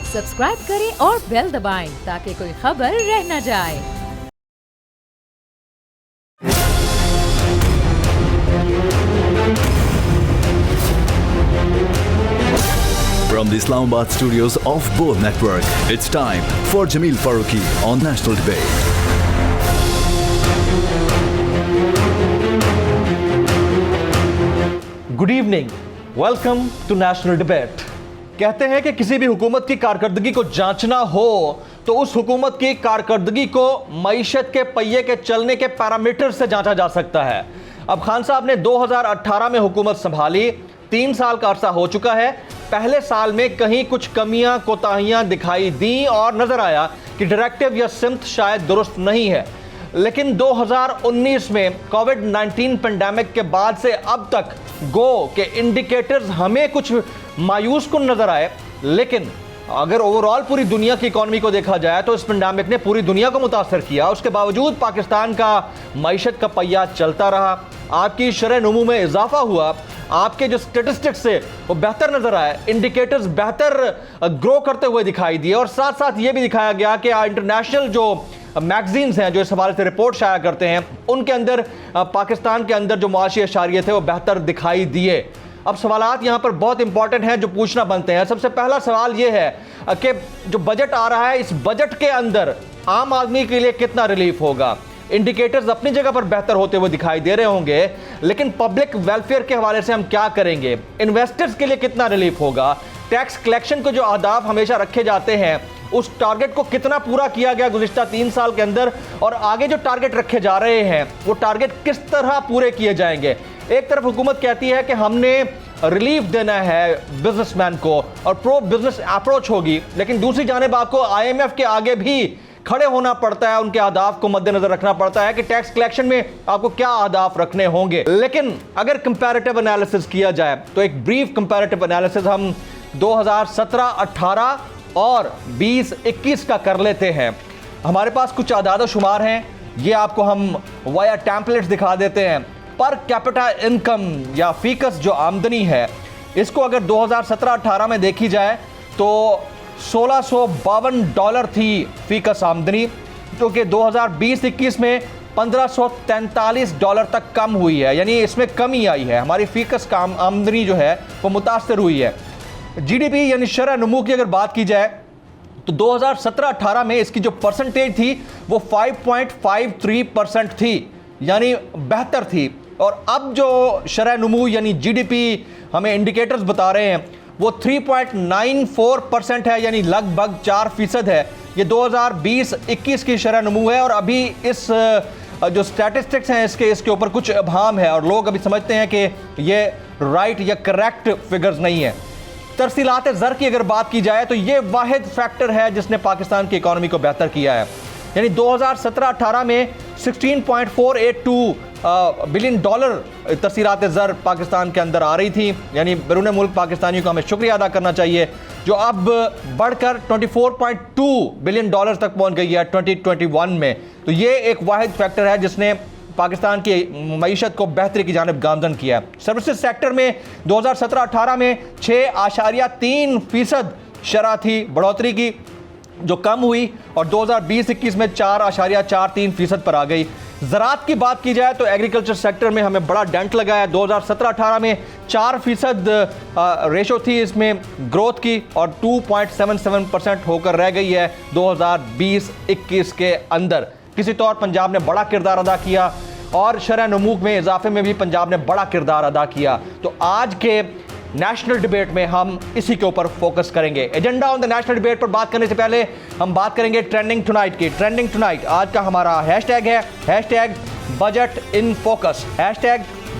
Subscribe करें और bell दबाएं ताकि कोई खबर रह न जाए। From the Islamabad studios of Bold Network, it's time for Jameel Farooqi on National Debate. Good evening, welcome to National Debate. कहते हैं कि किसी भी हुकूमत की कारकर्दगी को जांचना हो तो उस हुकूमत की कारकर्दगी को मईशत के पहिए के चलने के पैरामीटर से जांचा जा सकता है। अब खान साहब ने 2018 में हुकूमत संभाली, 3 साल का अरसा हो चुका है। पहले साल में कहीं कुछ कमियां कोताहियां दिखाई दी और नजर आया कि डायरेक्टिव या सिमत शायद दुरुस्त नहीं है, लेकिन 2019 में कोविड-19 पेंडेमिक के बाद से अब तक गो के इंडिकेटर्स हमें कुछ मायूस कुन नजर आए। लेकिन अगर ओवरऑल पूरी दुनिया की इकोनॉमी को देखा जाए तो इस पेंडेमिक ने पूरी दुनिया को मुतासर किया। उसके बावजूद पाकिस्तान का मईशत का पहिया चलता रहा, आपकी शरह नमू में इजाफा हुआ, आपके जो स्टेटिस्टिक्स से वो बेहतर नजर आए, इंडिकेटर्स बेहतर ग्रो करते हुए दिखाई दिए। और साथ साथ ये भी दिखाया गया कि इंटरनेशनल जो मैगजीन्स हैं जो इस हवाले से रिपोर्ट शाया करते हैं, उनके अंदर पाकिस्तान के अंदर जो मुआशी अशारिये थे वो बेहतर दिखाई दिए। अब सवालात यहाँ पर बहुत इंपॉर्टेंट हैं जो पूछना बनते हैं। सबसे पहला सवाल ये है कि जो बजट आ रहा है, इस बजट के अंदर आम आदमी के लिए कितना रिलीफ होगा। इंडिकेटर्स अपनी जगह पर बेहतर होते हुए दिखाई दे रहे होंगे, लेकिन पब्लिक वेलफेयर के हवाले से हम क्या करेंगे, इन्वेस्टर्स के लिए कितना रिलीफ होगा, टैक्स कलेक्शन को जो अहदाफ हमेशा रखे जाते हैं उस टारगेट को कितना पूरा किया गया गुज़िश्ता 3 साल के अंदर, और आगे जो टारगेट रखे जा रहे हैं वो टारगेट किस तरह पूरे किए जाएंगे। एक तरफ हुकूमत कहती है कि हमने रिलीफ देना है बिजनेसमैन को और प्रो बिजनेस अप्रोच होगी, लेकिन दूसरी जानिब आपको IMF के आगे भी खड़े होना पड़ता है, उनके अहदाफ को मद्देनजर रखना पड़ता है कि टैक्स कलेक्शन में आपको क्या अहदाफ रखने होंगे। लेकिन अगर कंपैरेटिव एनालिसिस किया जाए तो एक ब्रीफ कंपैरेटिव एनालिसिस हम 2017-18 और 20-21 का कर लेते हैं। हमारे पास कुछ आदाद शुमार हैं, ये आपको हम वाया टेम्पलेट्स दिखा देते हैं। पर कैपिटा इनकम या फीकस जो आमदनी है, इसको अगर 2017-18 में देखी जाए तो $1652 थी फीकस आमदनी, जो कि 2020-21 में $1543 तक कम हुई है, यानी इसमें कमी आई है। हमारी फीकस का आमदनी जो है वो मुतासर हुई है। GDP यानी शरह नमू की अगर बात की जाए तो 2017-18 में इसकी जो परसेंटेज थी वो 5.53% थी, यानी बेहतर थी। और अब जो शरह नमू यानी GDP हमें इंडिकेटर्स बता रहे हैं वो 3.94% है, यानी लगभग 4% है। ये 2020-21 की शरह नमू है और अभी इस जो स्टैटिस्टिक्स हैं इसके ऊपर कुछ अभाम है और लोग अभी समझते हैं कि ये राइट या करेक्ट फिगर्स नहीं है। तरसीलात ज़र की अगर बात की जाए तो ये वाहिद फैक्टर है जिसने पाकिस्तान की इकॉनमी को बेहतर किया है। यानी 2017-18 में $16.482 बिलियन तरसीलात ज़र पाकिस्तान के अंदर आ रही थी, यानी बैरून मुल्क पाकिस्तानियों का हमें शुक्रिया अदा करना चाहिए, जो अब बढ़कर $24.2 बिलियन तक पहुंच गई है 2021 में। तो ये एक वाहिद फैक्टर है जिसने पाकिस्तान की मईशत को बेहतरी की जानिब गामजन किया है। सर्विसेज सेक्टर में 2017-18 में 6.3% शरह थी बढ़ोतरी की, जो कम हुई, और 2020-21 में 4.43% पर आ गई। ज़राअत की बात की जाए तो एग्रीकल्चर सेक्टर में हमें बड़ा डेंट लगा है। 2017-18 में 4% रेशो थी इसमें ग्रोथ की और 2.77% होकर रह गई है 2020-21 के अंदर। किसी तौर पंजाब ने बड़ा किरदार अदा किया और शरह नमू में इजाफे में भी पंजाब ने बड़ा किरदार अदा किया। तो आज के नेशनल डिबेट में हम इसी के ऊपर फोकस करेंगे। Agenda on the national debate पर बात करने से पहले हम बात करेंगे ट्रेंडिंग टुनाइट की। ट्रेंडिंग टुनाइट आज का हमारा हैशटैग है #budget in focus.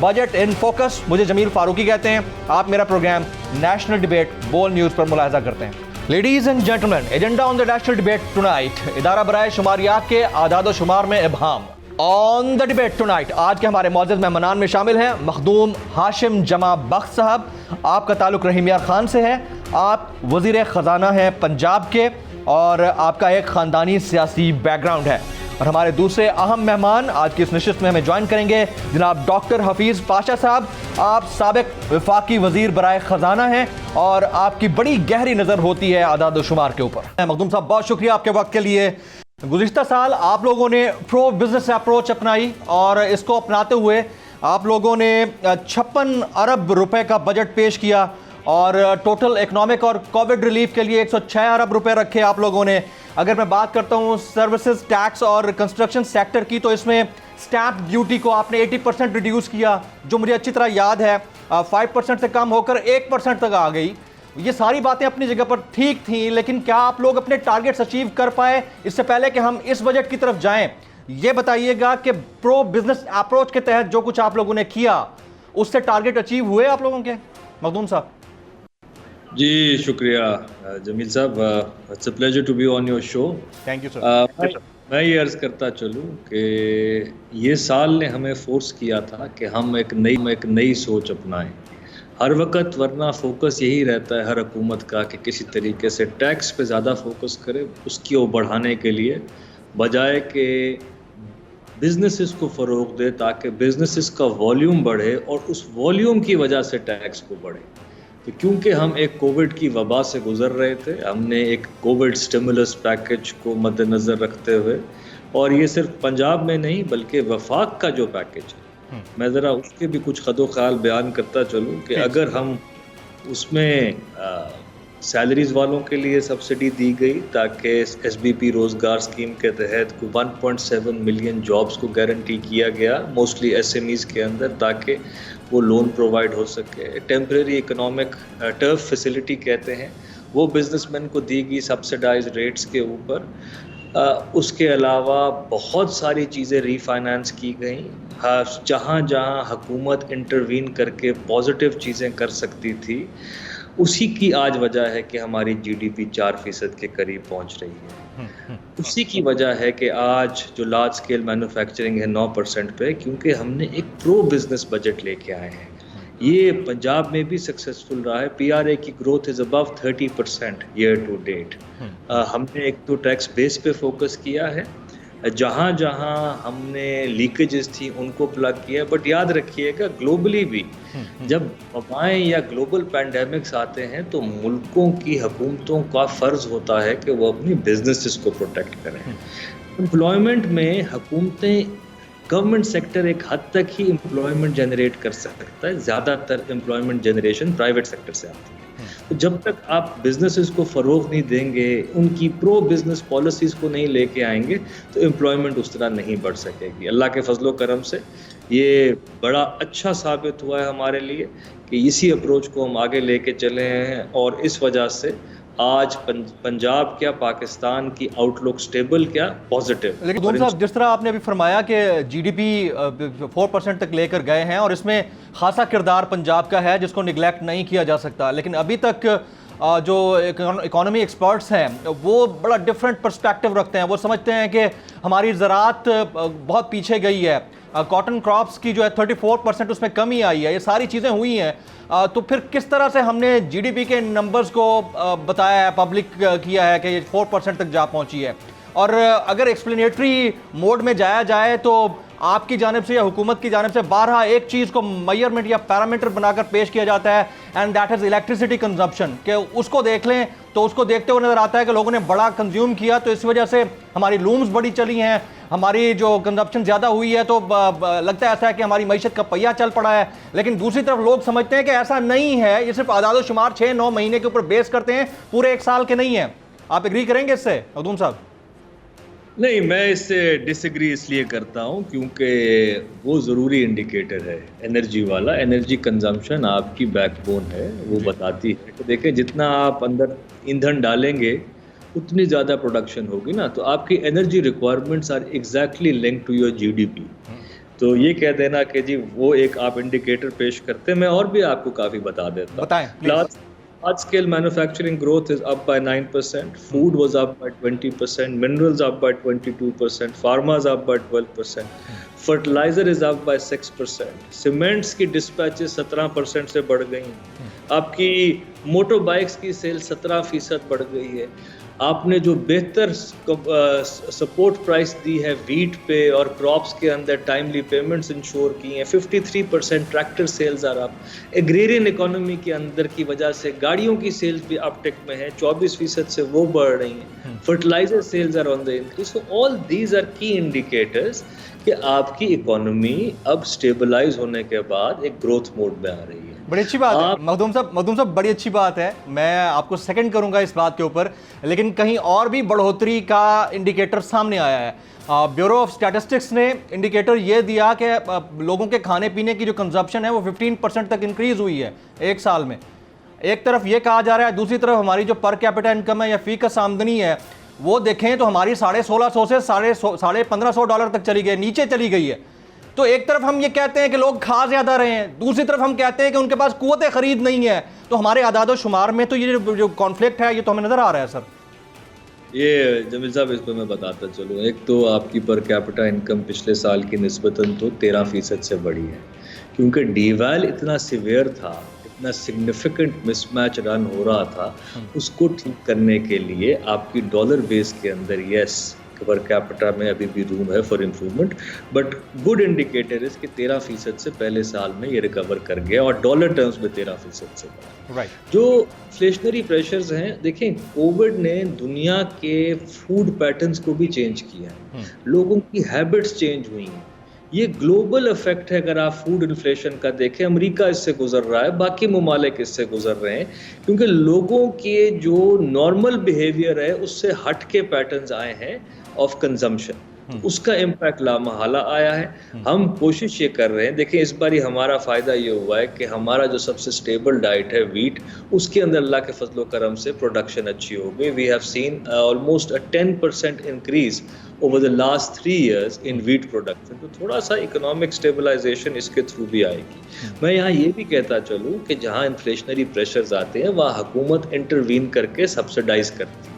#Budget in focus. मुझे जमील फारूकी कहते हैं। आप मेरा programme national debate Bol news पर मुलाहिजा करते हैं। Ladies and gentleman, agenda on the national debate tonight. इदारा बराए शुमारियात के आदाद शुमार में इबहाम। ऑन द डिबेट टुनाइट आज के हमारे मौजूद मेहमानान में शामिल हैं मखदूम हाशिम जमा बख्श साहब। आपका ताल्लुक रहीम यार खान से है, आप वज़ीर ख़जाना हैं पंजाब के और आपका एक ख़ानदानी सियासी बैकग्राउंड है। और हमारे दूसरे अहम मेहमान आज की इस नशिस्त में हमें ज्वाइन करेंगे जनाब डॉक्टर हफीज़ पाशा साहब। आप साबिक वफाकी वजीर बराए ख़जाना हैं और आपकी बड़ी गहरी नज़र होती है आदाद व शुमार के ऊपर। मखदूम साहब, बहुत शुक्रिया आपके वक्त के लिए। गुज़िश्ता साल आप लोगों ने प्रो बिजनेस अप्रोच अपनाई और इसको अपनाते हुए आप लोगों ने 56 अरब रुपए का बजट पेश किया और टोटल इकोनॉमिक और कोविड रिलीफ के लिए 106 अरब रुपए रखे आप लोगों ने। अगर मैं बात करता हूँ सर्विसेज टैक्स और कंस्ट्रक्शन सेक्टर की, तो इसमें स्टैंप ड्यूटी को आपने 80% रिड्यूस किया, जो मुझे अच्छी तरह याद है 5% से कम होकर 1% तक आ गई। ये सारी बातें अपनी जगह पर ठीक थी, लेकिन क्या आप लोग अपने टारगेट्स अचीव कर पाए? इससे पहले कि हम इस बजट की तरफ जाएं, ये बताइएगा कि प्रो बिजनेस अप्रोच के तहत जो कुछ आप लोगों ने किया उससे टारगेट अचीव हुए आप लोगों के? मखदूम साहब। जी शुक्रिया जमील साहब, it's a pleasure to be on your show. Thank you sir. मैं ये अर्ज़ करता चलूँ कि ये साल ने हमें फोर्स किया था कि हम एक नई सोच अपनाएं हर वक्त, वरना फोकस यही रहता है हर हुकूमत का कि किसी तरीके से टैक्स पे ज़्यादा फोकस करे, उसकी वो बढ़ाने के लिए, बजाय कि बिजनेसेस को फ़रोग दे ताकि बिजनेसेस का वॉल्यूम बढ़े और उस वॉल्यूम की वजह से टैक्स को बढ़े। तो क्योंकि हम एक कोविड की वबा से गुजर रहे थे, हमने एक कोविड स्टिमुलस पैकेज को मद्देनज़र रखते हुए, और ये सिर्फ पंजाब में नहीं बल्कि वफाक का जो पैकेज है, मैं ज़रा उसके भी कुछ खदो ख्याल बयान करता चलूँ कि अगर हम उसमें सैलरीज वालों के लिए सब्सिडी दी गई ताकि SBP रोज़गार स्कीम के तहत 1.7 मिलियन जॉब्स को गारंटी किया गया, मोस्टली SMEs के अंदर, ताकि वो लोन प्रोवाइड हो सके। टेम्परेरी इकोनॉमिक टर्फ फैसिलिटी कहते हैं, वो बिजनेसमैन को दी गई सब्सिडाइज रेट्स के ऊपर। उसके अलावा बहुत सारी चीज़ें रीफाइनेंस की गई, जहाँ जहाँ हुकूमत इंटरवीन करके पॉजिटिव चीज़ें कर सकती थी। उसी की आज वजह है कि हमारी GDP 4% के करीब पहुंच रही है। उसी की वजह है कि आज जो लार्ज स्केल मैन्युफैक्चरिंग है 9% पे, क्योंकि हमने एक प्रो बिजनेस बजट लेके आए हैं। ये पंजाब में भी सक्सेसफुल रहा है। PRA की growth is above 30% year to date. हमने एक तो टैक्स बेस पे फोकस किया है, जहाँ जहाँ हमने लीकेजेस थी उनको प्लग किया। बट याद रखिएगा, ग्लोबली भी जब वबाएं या ग्लोबल पैंडेमिक्स आते हैं तो मुल्कों की हुकूमतों का फ़र्ज़ होता है कि वो अपनी बिजनेसेस को प्रोटेक्ट करें। एम्प्लॉयमेंट में हुकूमतें, गवर्नमेंट सेक्टर एक हद तक ही एम्प्लॉयमेंट जनरेट कर सकता है, ज़्यादातर एम्प्लॉयमेंट जनरेशन प्राइवेट सेक्टर से आती है। तो जब तक आप बिजनेसेस को फ़रोग नहीं देंगे, उनकी प्रो बिजनेस पॉलिसीज़ को नहीं लेके आएंगे, तो एम्प्लॉयमेंट उस तरह नहीं बढ़ सकेगी। अल्लाह के फजलो करम से ये बड़ा अच्छा साबित हुआ है हमारे लिए कि इसी अप्रोच को हम आगे लेके चले हैं, और इस वजह से आज पंजाब क्या, पाकिस्तान की आउटलुक स्टेबल क्या, पॉजिटिव। लेकिन दोनों साहब, जिस तरह आपने अभी फरमाया कि GDP 4% तक लेकर गए हैं और इसमें खासा किरदार पंजाब का है जिसको निगलेक्ट नहीं किया जा सकता, लेकिन अभी तक जो इकोनॉमी एक्सपर्ट्स हैं वो बड़ा डिफरेंट पर्सपेक्टिव रखते हैं। वो समझते हैं कि हमारी ज़राअत बहुत पीछे गई है, कॉटन क्रॉप्स की जो है 34% उसमें कमी आई है, ये सारी चीज़ें हुई हैं। तो फिर किस तरह से हमने GDP के नंबर्स को बताया है, पब्लिक किया है कि ये 4% तक जा पहुंची है? और अगर एक्सप्लेनेटरी मोड में जाया जाए तो आपकी जानिब से या हुकूमत की जानिब से 12 एक चीज़ को मेजरमेंट या पैरामीटर बनाकर पेश किया जाता है, and that is electricity consumption, कि उसको देख लें तो उसको देखते हुए नज़र आता है कि लोगों ने बड़ा कंज्यूम किया, तो इस वजह से हमारी लूम्स बड़ी चली हैं, हमारी जो कंजप्शन ज़्यादा हुई है, तो लगता है ऐसा है कि हमारी मईशत का पहिया चल पड़ा है। लेकिन दूसरी तरफ लोग समझते हैं कि ऐसा नहीं है, ये सिर्फ आदाद शुमार 6-9 महीने के ऊपर बेस करते हैं, पूरे एक साल के नहीं है। आप एग्री करेंगे इससे मखदूम साहब? नहीं, मैं इससे डिसएग्री इसलिए करता हूँ क्योंकि वो ज़रूरी इंडिकेटर है एनर्जी वाला। एनर्जी कंजम्पशन आपकी बैकबोन है, वो बताती है कि देखें जितना आप अंदर ईंधन डालेंगे उतनी ज़्यादा प्रोडक्शन होगी ना, तो आपकी energy requirements are exactly link to your GDP। तो ये कह देना कि जी वो एक आप इंडिकेटर पेश करते हैं, मैं और भी आपको काफ़ी बता देता हूँ। बताएं। Large scale manufacturing growth is up by 9%, food was up by 20%, minerals up by 22%, pharma is up by 12%. Fertiliser is up by 6%, cements की डिस्पैचेस 17% से बढ़ गई हैं, आपकी मोटर बाइक्स की सेल 17% बढ़ गई है, आपने जो बेहतर सपोर्ट प्राइस दी है वीट पे और क्रॉप्स के अंदर टाइमली पेमेंट्स इंश्योर की हैं, 53% tractor sales are up, agrarian economy के अंदर की वजह से गाड़ियों की सेल्स भी अपटेक में है, 24% से वो बढ़ रही हैं, fertiliser sales are on the increase. So all these are key indicators कि आपकी इकोनॉमी अब स्टेबलाइज होने के बाद एक ग्रोथ मोड में आ रही है। बड़ी अच्छी बात है मखदूम साहब, बड़ी अच्छी बात है। मैं आपको सेकंड करूंगा इस बात के ऊपर, लेकिन कहीं और भी बढ़ोतरी का इंडिकेटर सामने आया है। ब्यूरो ऑफ स्टैटिस्टिक्स ने इंडिकेटर ये दिया कि लोगों के खाने पीने की जो कंजप्शन है वो 15% तक इंक्रीज हुई है एक साल में। एक तरफ ये कहा जा रहा है, दूसरी तरफ हमारी जो पर कैपिटा इनकम है या फी का आमदनी है वो देखें तो हमारी $1650 से $1500 तक चली गई, नीचे चली गई है। तो एक तरफ हम ये कहते हैं कि लोग खा ज़्यादा रहे हैं, दूसरी तरफ हम कहते हैं कि उनके पास कुव्वत खरीद नहीं है। तो हमारे आदाद शुमार में तो ये जो कॉन्फ्लिक्ट है ये तो हमें नज़र आ रहा है सर। ये जमील साहब, इस पर मैं बताता चलूँ। एक तो आपकी पर कैपिटा इनकम पिछले साल की निस्बतन तो 13% से बढ़ी है, क्योंकि डीवैल इतना सिवियर था, इतना सिग्निफिकेंट मिसमैच रन हो रहा था, उसको ठीक करने के लिए आपकी डॉलर बेस के अंदर यस पर कैपिटा में अभी भी रूम है for improvement, but good indicator is कि 13% से पहले साल में ये रिकवर कर गया और डॉलर टर्म्स में 13% से बढ़ा। राइट। जो इन्फ्लेशनरी प्रेशर्स हैं, देखें कोविड ने दुनिया के फूड पैटर्न्स को भी चेंज किया है, लोगों की हैबिट्स चेंज हुई हैं। ये ग्लोबल इफेक्ट है। अगर आप फूड इन्फ्लेशन का देखें, अमेरिका इससे गुजर रहा है, बाकी ममालिक इससे गुजर रहे हैं, क्योंकि लोगों के जो नॉर्मल बिहेवियर है उससे हट के पैटर्न्स आए हैं ऑफ कंजम्पशन, उसका इम्पैक्ट लामहला आया है। हम कोशिश ये कर रहे हैं, देखिए इस बार हमारा फ़ायदा ये हुआ है कि हमारा जो सबसे स्टेबल डाइट है वीट, उसके अंदर अल्लाह के फजलो करम से प्रोडक्शन अच्छी हो गई। We have seen almost 10% increase over the last 3 years in wheat production. तो थोड़ा सा इकोनॉमिक स्टेबलाइजेशन इसके थ्रू भी आएगी। मैं यहाँ ये भी कहता चलूँ कि जहाँ इन्फ्लेशनरी प्रेशर्स आते हैं वहाँ हुकूमत इंटरवीन करके सब्सिडाइज करती है।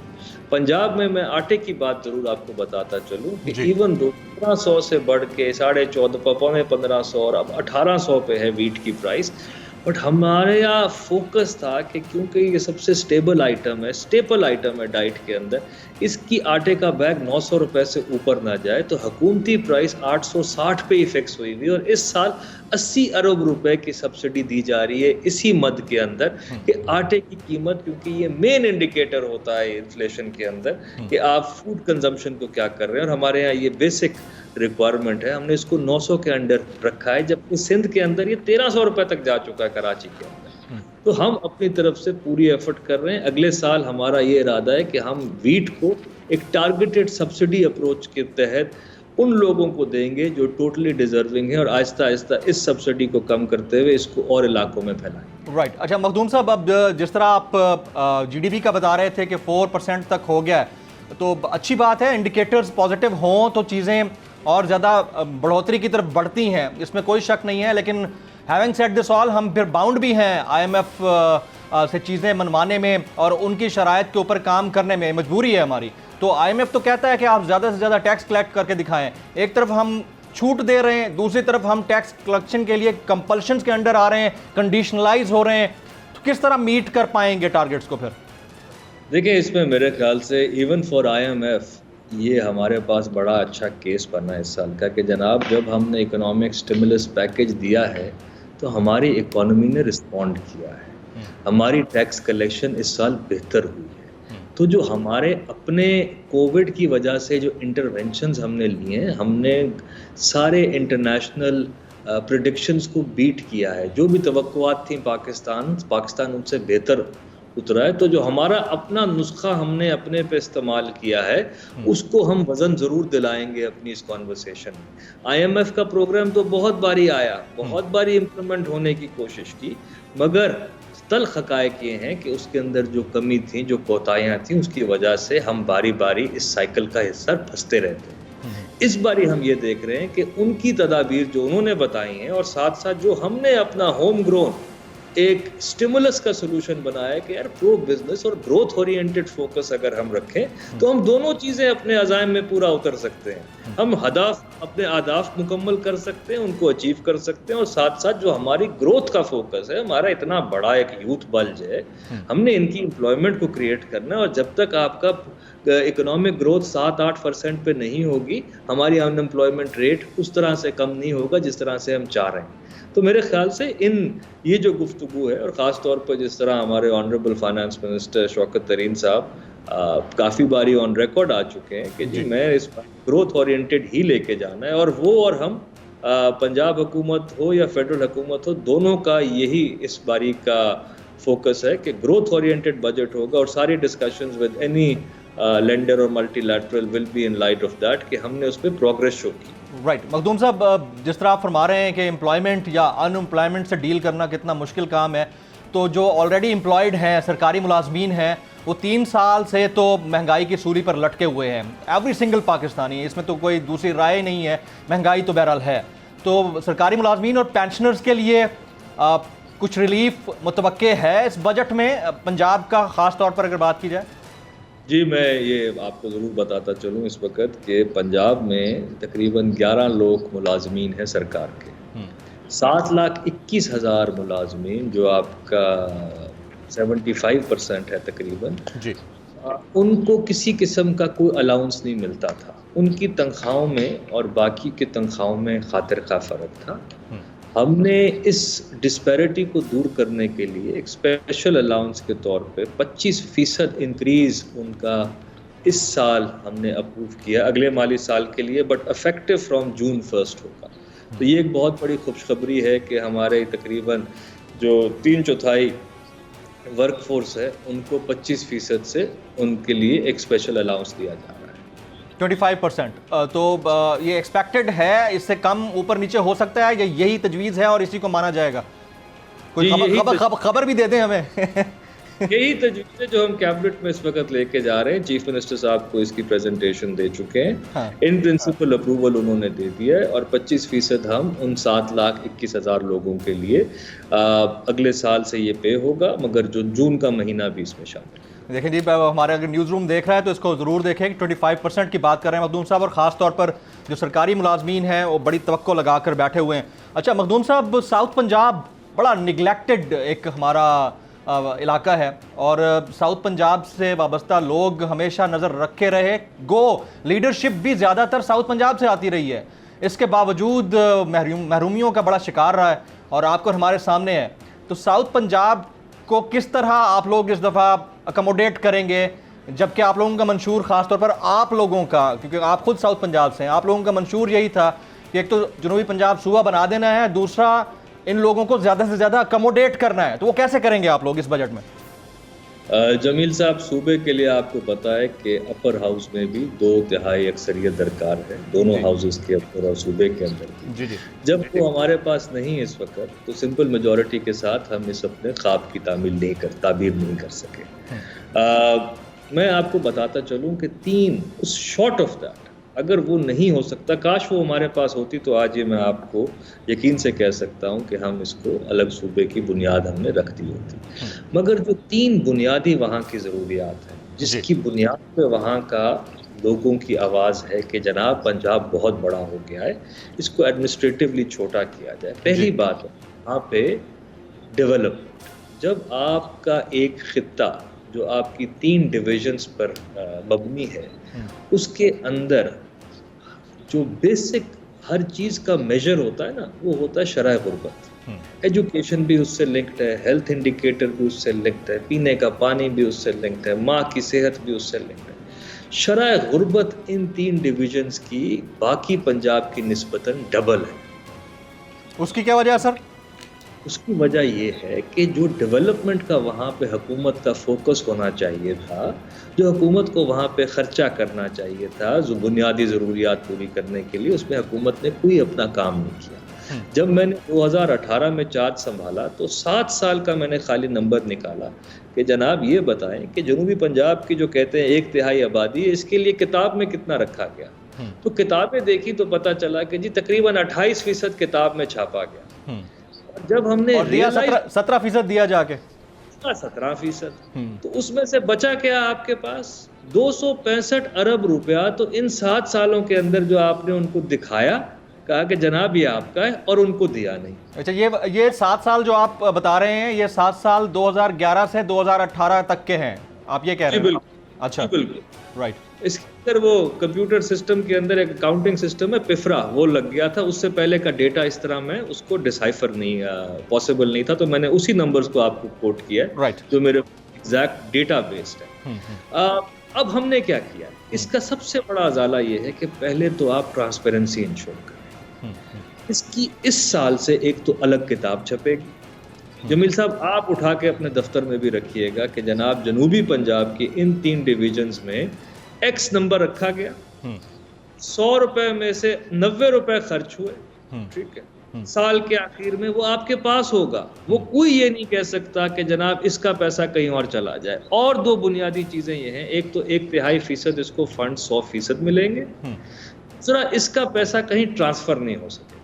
पंजाब में मैं आटे की बात जरूर आपको बताता चलूं कि इवन 1500 से बढ़ के 1450 पौने 1500 और अब 1800 पे है वीट की प्राइस। बट हमारे यहाँ फोकस था कि क्योंकि ये सबसे स्टेबल आइटम है, स्टेपल आइटम है डाइट के अंदर, इसकी आटे का बैग 900 रुपए से ऊपर ना जाए, तो हुकूमती प्राइस 860 पे ही फिक्स हुई हुई। और इस साल 80 अरब रुपए की सब्सिडी दी जा रही है इसी मद के अंदर कि आटे की कीमत, क्योंकि ये मेन इंडिकेटर होता है इन्फ्लेशन के अंदर कि आप फूड कंजम्पशन को क्या कर रहे हैं। और हमारे यहाँ ये बेसिक रिक्वायरमेंट है, हमने इसको 900 के अंडर रखा है, जबकि सिंध के अंदर ये 1300 रुपए तक जा चुका है, कराची के अंदर। तो हम अपनी तरफ से पूरी एफर्ट कर रहे हैं। अगले साल हमारा ये इरादा है कि हम वीट को एक टारगेटेड सब्सिडी अप्रोच के तहत उन लोगों को देंगे जो टोटली डिजर्विंग है, और आहिस्ता आहिस्ता इस सब्सिडी को कम करते हुए इसको और इलाकों में फैलाएं। राइट। अच्छा मखदूम साहब, अब जिस तरह आप जीडीपी का बता रहे थे कि 4% तक हो गया है, तो अच्छी बात है, इंडिकेटर्स पॉजिटिव हों तो चीज़ें और ज़्यादा बढ़ोतरी की तरफ बढ़ती हैं, इसमें कोई शक नहीं है। लेकिन हैविंग सेड दिस ऑल, हम फिर बाउंड भी हैं आईएमएफ से चीज़ें मनवाने में और उनकी शराइत के ऊपर काम करने में, मजबूरी है हमारी। तो आईएमएफ तो कहता है कि आप ज़्यादा से ज़्यादा टैक्स कलेक्ट करके दिखाएं। एक तरफ हम छूट दे रहे हैं, दूसरी तरफ हम टैक्स कलेक्शन के लिए कंपल्शंस के अंडर आ रहे हैं, कंडीशनलाइज हो रहे हैं। तो किस तरह मीट कर पाएंगे टारगेट्स को? फिर देखिए, इसमें मेरे ख्याल से इवन फॉर आईएमएफ ये हमारे पास बड़ा अच्छा केस बना है इस साल का कि जनाब, जब हमने इकोनॉमिक स्टिमुलस पैकेज दिया है तो हमारी इकोनॉमी ने रिस्पॉन्ड किया है, हमारी टैक्स कलेक्शन इस साल बेहतर हुई है। तो जो हमारे अपने कोविड की वजह से जो इंटरवेंशंस हमने लिए हैं, हमने सारे इंटरनेशनल प्रेडिक्शंस को बीट किया है। जो भी तवक्कुआत थी पाकिस्तान उनसे बेहतर उतरा है। तो जो हमारा अपना नुस्खा हमने अपने पे इस्तेमाल किया है, उसको हम वजन जरूर दिलाएंगे अपनी इस कॉन्वर्सेशन में। आईएमएफ का प्रोग्राम तो बहुत बारी आया, बहुत बारी इम्प्लीमेंट होने की कोशिश की, मगर तल्ख हक़ाइक़ ये हैं कि उसके अंदर जो कमी थी, जो कोताहियाँ थी, उसकी वजह से हम बारी बारी इस साइकिल का हिस्सा फंसते रहते हैं। इस बारी हम ये देख रहे हैं कि उनकी तदाबीर जो उन्होंने बताई हैं और साथ साथ जो हमने अपना होम ग्रोन एक स्टिमुलस का सोल्यूशन बनाया कि यार प्रो बिजनेस और ग्रोथ ओरिएंटेड फोकस अगर हम रखें तो हम दोनों चीजें अपने अज़ाइम में पूरा उतर सकते हैं। हम हदाफ अपने आदाफ मुकम्मल कर सकते हैं, उनको अचीव कर सकते हैं, और साथ साथ जो हमारी ग्रोथ का फोकस है, हमारा इतना बड़ा एक यूथ बल्ज है, हमने इनकी एम्प्लॉयमेंट को क्रिएट करना है। और जब तक आपका इकोनॉमिक ग्रोथ 7-8% पे नहीं होगी, हमारी अनएम्प्लॉयमेंट रेट उस तरह से कम नहीं होगा जिस तरह से हम चाह रहे हैं। तो मेरे ख्याल से ये जो गुफ्तगू है, और ख़ास तौर पर जिस तरह हमारे ऑनरेबल फाइनेंस मिनिस्टर शौकत तरीन साहब काफ़ी बारी ऑन रिकॉर्ड आ चुके हैं कि जी मैं इस ग्रोथ ओरिएंटेड ही लेके जाना है, और वो और हम पंजाब हुकूमत हो या फेडरल हुकूमत हो, दोनों का यही इस बारी का फोकस है कि ग्रोथ ओरिएंटेड बजट होगा, और सारी डिस्कशंस विद एनी लेंडर और multilateral will be in light of that कि हमने उस पर प्रोग्रेस शो की। राइट मखदूम साहब, जिस तरह आप फरमा रहे हैं कि एम्प्लॉयमेंट या अनएम्प्लॉयमेंट से डील करना कितना मुश्किल काम है, तो जो ऑलरेडी एम्प्लॉयड हैं, सरकारी मुलाजमीन हैं, वो 3 साल से तो महंगाई की सूली पर लटके हुए हैं। एवरी सिंगल पाकिस्तानी, इसमें तो कोई दूसरी राय नहीं है, महंगाई तो बहरहाल है। तो सरकारी मुलाजमीन और पेंशनर्स के लिए कुछ रिलीफ मुतवक्के है इस बजट में पंजाब का, ख़ास तौर पर अगर बात की जाए? जी, मैं ये आपको ज़रूर बताता चलूँ इस वक्त कि पंजाब में तकरीबन 11 लाख मुलाजमीन हैं सरकार के, 7,21,000 मुलाजमीन, जो आपका 75% है तकरीबन जी, उनको किसी किस्म का कोई अलाउंस नहीं मिलता था। उनकी तनख्वाहों में और बाकी के तनख्वाहों में खातिर का फ़र्क था। हमने इस डिस्पैरिटी को दूर करने के लिए एक स्पेशल अलाउंस के तौर पे 25% इंक्रीज़ उनका इस साल हमने अप्रूव किया, अगले माली साल के लिए, बट इफेक्टिव फ्रॉम जून 1 होगा। तो ये एक बहुत बड़ी खुशखबरी है कि हमारे तकरीबन जो 3/4 वर्कफोर्स है, उनको 25% से उनके लिए एक स्पेशल अलाउंस दिया जा रहा है। 25%। तो ये एक्सपेक्टेड है, इससे कम ऊपर नीचे हो सकता है, यही तजवीज़ है और इसी को माना जाएगा? कोई खबर भी दे दें हमें। यही तजवीज़ है जो हम कैबिनेट में इस वक्त लेके जा रहे हैं। चीफ मिनिस्टर साहब को इसकी प्रेजेंटेशन दे चुके हैं। हाँ। इन प्रिंसिपल अप्रूवल उन्होंने दे दिया है, और 25% हम उन 7,21,000 लोगों के लिए अगले साल से ये पे होगा, मगर जो जून का महीना भी इसमें शामिल है। देखें जी, हमारे अगर न्यूज़ रूम देख रहा है तो इसको ज़रूर देखें कि 25% की बात कर रहे हैं मखदूम साहब, और ख़ास तौर पर जो सरकारी मुलाजमीन हैं वो बड़ी तवक्को लगा कर बैठे हुए हैं। अच्छा मखदूम साहब, साउथ पंजाब बड़ा निगलेक्टेड एक हमारा इलाका है, और साउथ पंजाब से वाबस्ता लोग हमेशा नज़र रखे रहे। गो लीडरशिप भी ज़्यादातर साउथ पंजाब से आती रही है, इसके बावजूद महरूमियों का बड़ा शिकार रहा है, और आपको हमारे सामने है। तो साउथ पंजाब को किस तरह आप लोग इस दफ़ा अकोमोडेट करेंगे, जबकि आप लोगों का मंशूर, ख़ास तौर पर आप लोगों का, क्योंकि आप खुद साउथ पंजाब से हैं, आप लोगों का मंशूर यही था कि एक तो जनूबी पंजाब सूबा बना देना है, दूसरा इन लोगों को ज़्यादा से ज़्यादा अकोमोडेट करना है। तो वो कैसे करेंगे आप लोग इस बजट में? जमील साहब, सूबे के लिए आपको पता है कि अपर हाउस में भी 2/3 अक्सरियत दरकार है, दोनों हाउसेस के अपर और सूबे के अंदर जी। जब वो हमारे पास नहीं है इस वक्त, तो सिंपल मेजॉरिटी के साथ हम इस अपने ख्वाब की ताबीर नहीं कर सके। मैं आपको बताता चलूँ कि 3 उस शॉर्ट ऑफ दैट, अगर वो नहीं हो सकता, काश वो हमारे पास होती, तो आज ये मैं आपको यकीन से कह सकता हूँ कि हम इसको अलग सूबे की बुनियाद हमने रख दी होती। मगर जो 3 बुनियादी वहाँ की ज़रूरियात हैं, जिसकी बुनियाद पे वहाँ का लोगों की आवाज़ है कि जनाब पंजाब बहुत बड़ा हो गया है, इसको एडमिनिस्ट्रेटिवली छोटा किया जाए। पहली बात है वहाँ पे डेवलपमेंट। जब आपका एक खित्ता जो आपकी 3 डिविजन्स पर मबनी है, उसके अंदर जो बेसिक हर चीज़ का मेजर होता है ना, वो होता है शरह गुर्बत। एजुकेशन भी उससे लिंक्ड है, हेल्थ इंडिकेटर भी उससे लिंक्ड है, पीने का पानी भी उससे लिंक्ड है, माँ की सेहत भी उससे लिंक्ड है। शरह गुर्बत इन 3 डिविजन्स की बाकी पंजाब की निस्बतन डबल है। उसकी क्या वजह है सर? उसकी वजह ये है कि जो डेवलपमेंट का वहाँ पे हुकूमत का फोकस होना चाहिए था, जो हुकूमत को वहाँ पे ख़र्चा करना चाहिए था, जो बुनियादी ज़रूरियात पूरी करने के लिए, उसमें हुकूमत ने कोई अपना काम नहीं किया। जब मैंने 2018 में चार्ज संभाला तो 7 साल का मैंने खाली नंबर निकाला कि जनाब ये बताएं कि जनूबी पंजाब की जो कहते हैं 1/3 आबादी है, इसके लिए किताब में कितना रखा गया। तो किताबें देखी तो पता चला कि जी तकरीबन 28% किताब में छापा गया, जब हमने और दिया 17% दिया जाके 17%, तो उसमें से बचा क्या आपके पास? 265 अरब रुपया। तो इन 7 सालों के अंदर जो आपने उनको दिखाया, कहा कि जनाब ये आपका है, और उनको दिया नहीं। अच्छा, ये 7 साल जो आप बता रहे हैं, ये 7 साल 2011 से 2018 तक के हैं, आप ये कह रहे हैं? अच्छा, बिल्कुल, राइट। इसके अंदर वो कंप्यूटर सिस्टम के अंदर एक अकाउंटिंग सिस्टम है पिफरा, वो लग गया था। उससे पहले का डेटा इस तरह में उसको डिसाइफर नहीं पॉसिबल नहीं था, तो मैंने उसी नंबर्स को आपको कोट किया है, राइट, जो मेरे एग्जैक्ट डेटा बेस्ड है। अब हमने क्या किया, इसका सबसे बड़ा अजाला ये है कि पहले तो आप ट्रांसपेरेंसी इंश्योर करें। इसकी इस साल से एक तो अलग किताब छपेगी। जमील साहब, आप उठा के अपने दफ्तर में भी रखिएगा कि जनाब जनूबी पंजाब की इन 3 डिवीजन्स में एक्स नंबर रखा गया, 100 रुपए में से 90 रुपए खर्च हुए, ठीक है, साल के आखिर में वो आपके पास होगा। वो कोई ये नहीं कह सकता कि जनाब इसका पैसा कहीं और चला जाए। और 2 बुनियादी चीजें ये हैं, एक तो 1/3% इसको फंड 100% मिलेंगे, दूसरा इसका पैसा कहीं ट्रांसफर नहीं हो सके।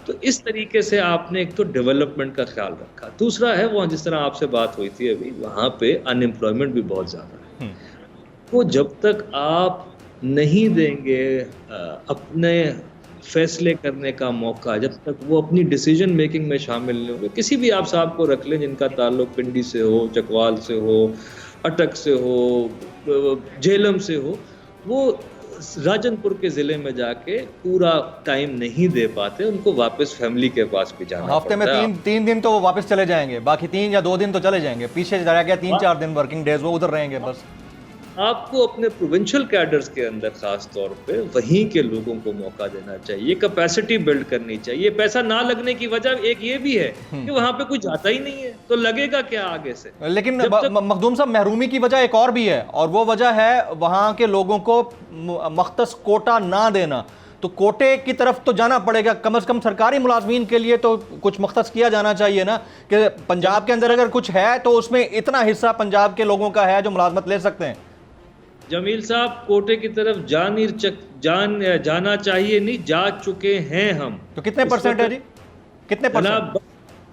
तो इस तरीके से आपने एक तो डेवलपमेंट का ख्याल रखा। दूसरा है वो, जिस तरह आपसे बात हुई थी अभी, वहाँ पे अनएम्प्लॉयमेंट भी बहुत ज़्यादा है। तो जब तक आप नहीं देंगे अपने फैसले करने का मौका, जब तक वो अपनी डिसीजन मेकिंग में शामिल नहीं होंगे, किसी भी आप साहब को रख लें जिनका ताल्लुक पिंडी से हो, चकवाल से हो, अटक से हो, झेलम से हो, वो राजनपुर के जिले में जाके पूरा टाइम नहीं दे पाते, उनको वापस फैमिली के पास भी जाना हफ्ते में 3 दिन तो वो वापस चले जाएंगे, बाकी 3 या 2 दिन तो चले जाएंगे, पीछे रह गया 3-4 दिन वर्किंग डेज, वो उधर रहेंगे बस। आपको अपने प्रोविंशियल कैडर्स के अंदर खास तौर पे वहीं के लोगों को मौका देना चाहिए, कैपेसिटी बिल्ड करनी चाहिए। पैसा ना लगने की वजह एक ये भी है कि वहां पे कोई जाता ही नहीं है, तो लगेगा क्या आगे से। लेकिन मखदूम साहब, महरूमी की वजह एक और भी है, और वो वजह है वहां के लोगों को मख्तस कोटा ना देना। तो कोटे की तरफ तो जाना पड़ेगा, कम से कम सरकारी मुलाजमीन के लिए तो कुछ मख्तस किया जाना चाहिए ना, कि पंजाब के अंदर अगर कुछ है तो उसमें इतना हिस्सा पंजाब के लोगों का है जो मुलाजमत ले सकते हैं। जमील साहब, कोटे की तरफ जाना चाहिए नहीं, जा चुके हैं हम। तो कितने परसेंट है जी, कितने परसेंट?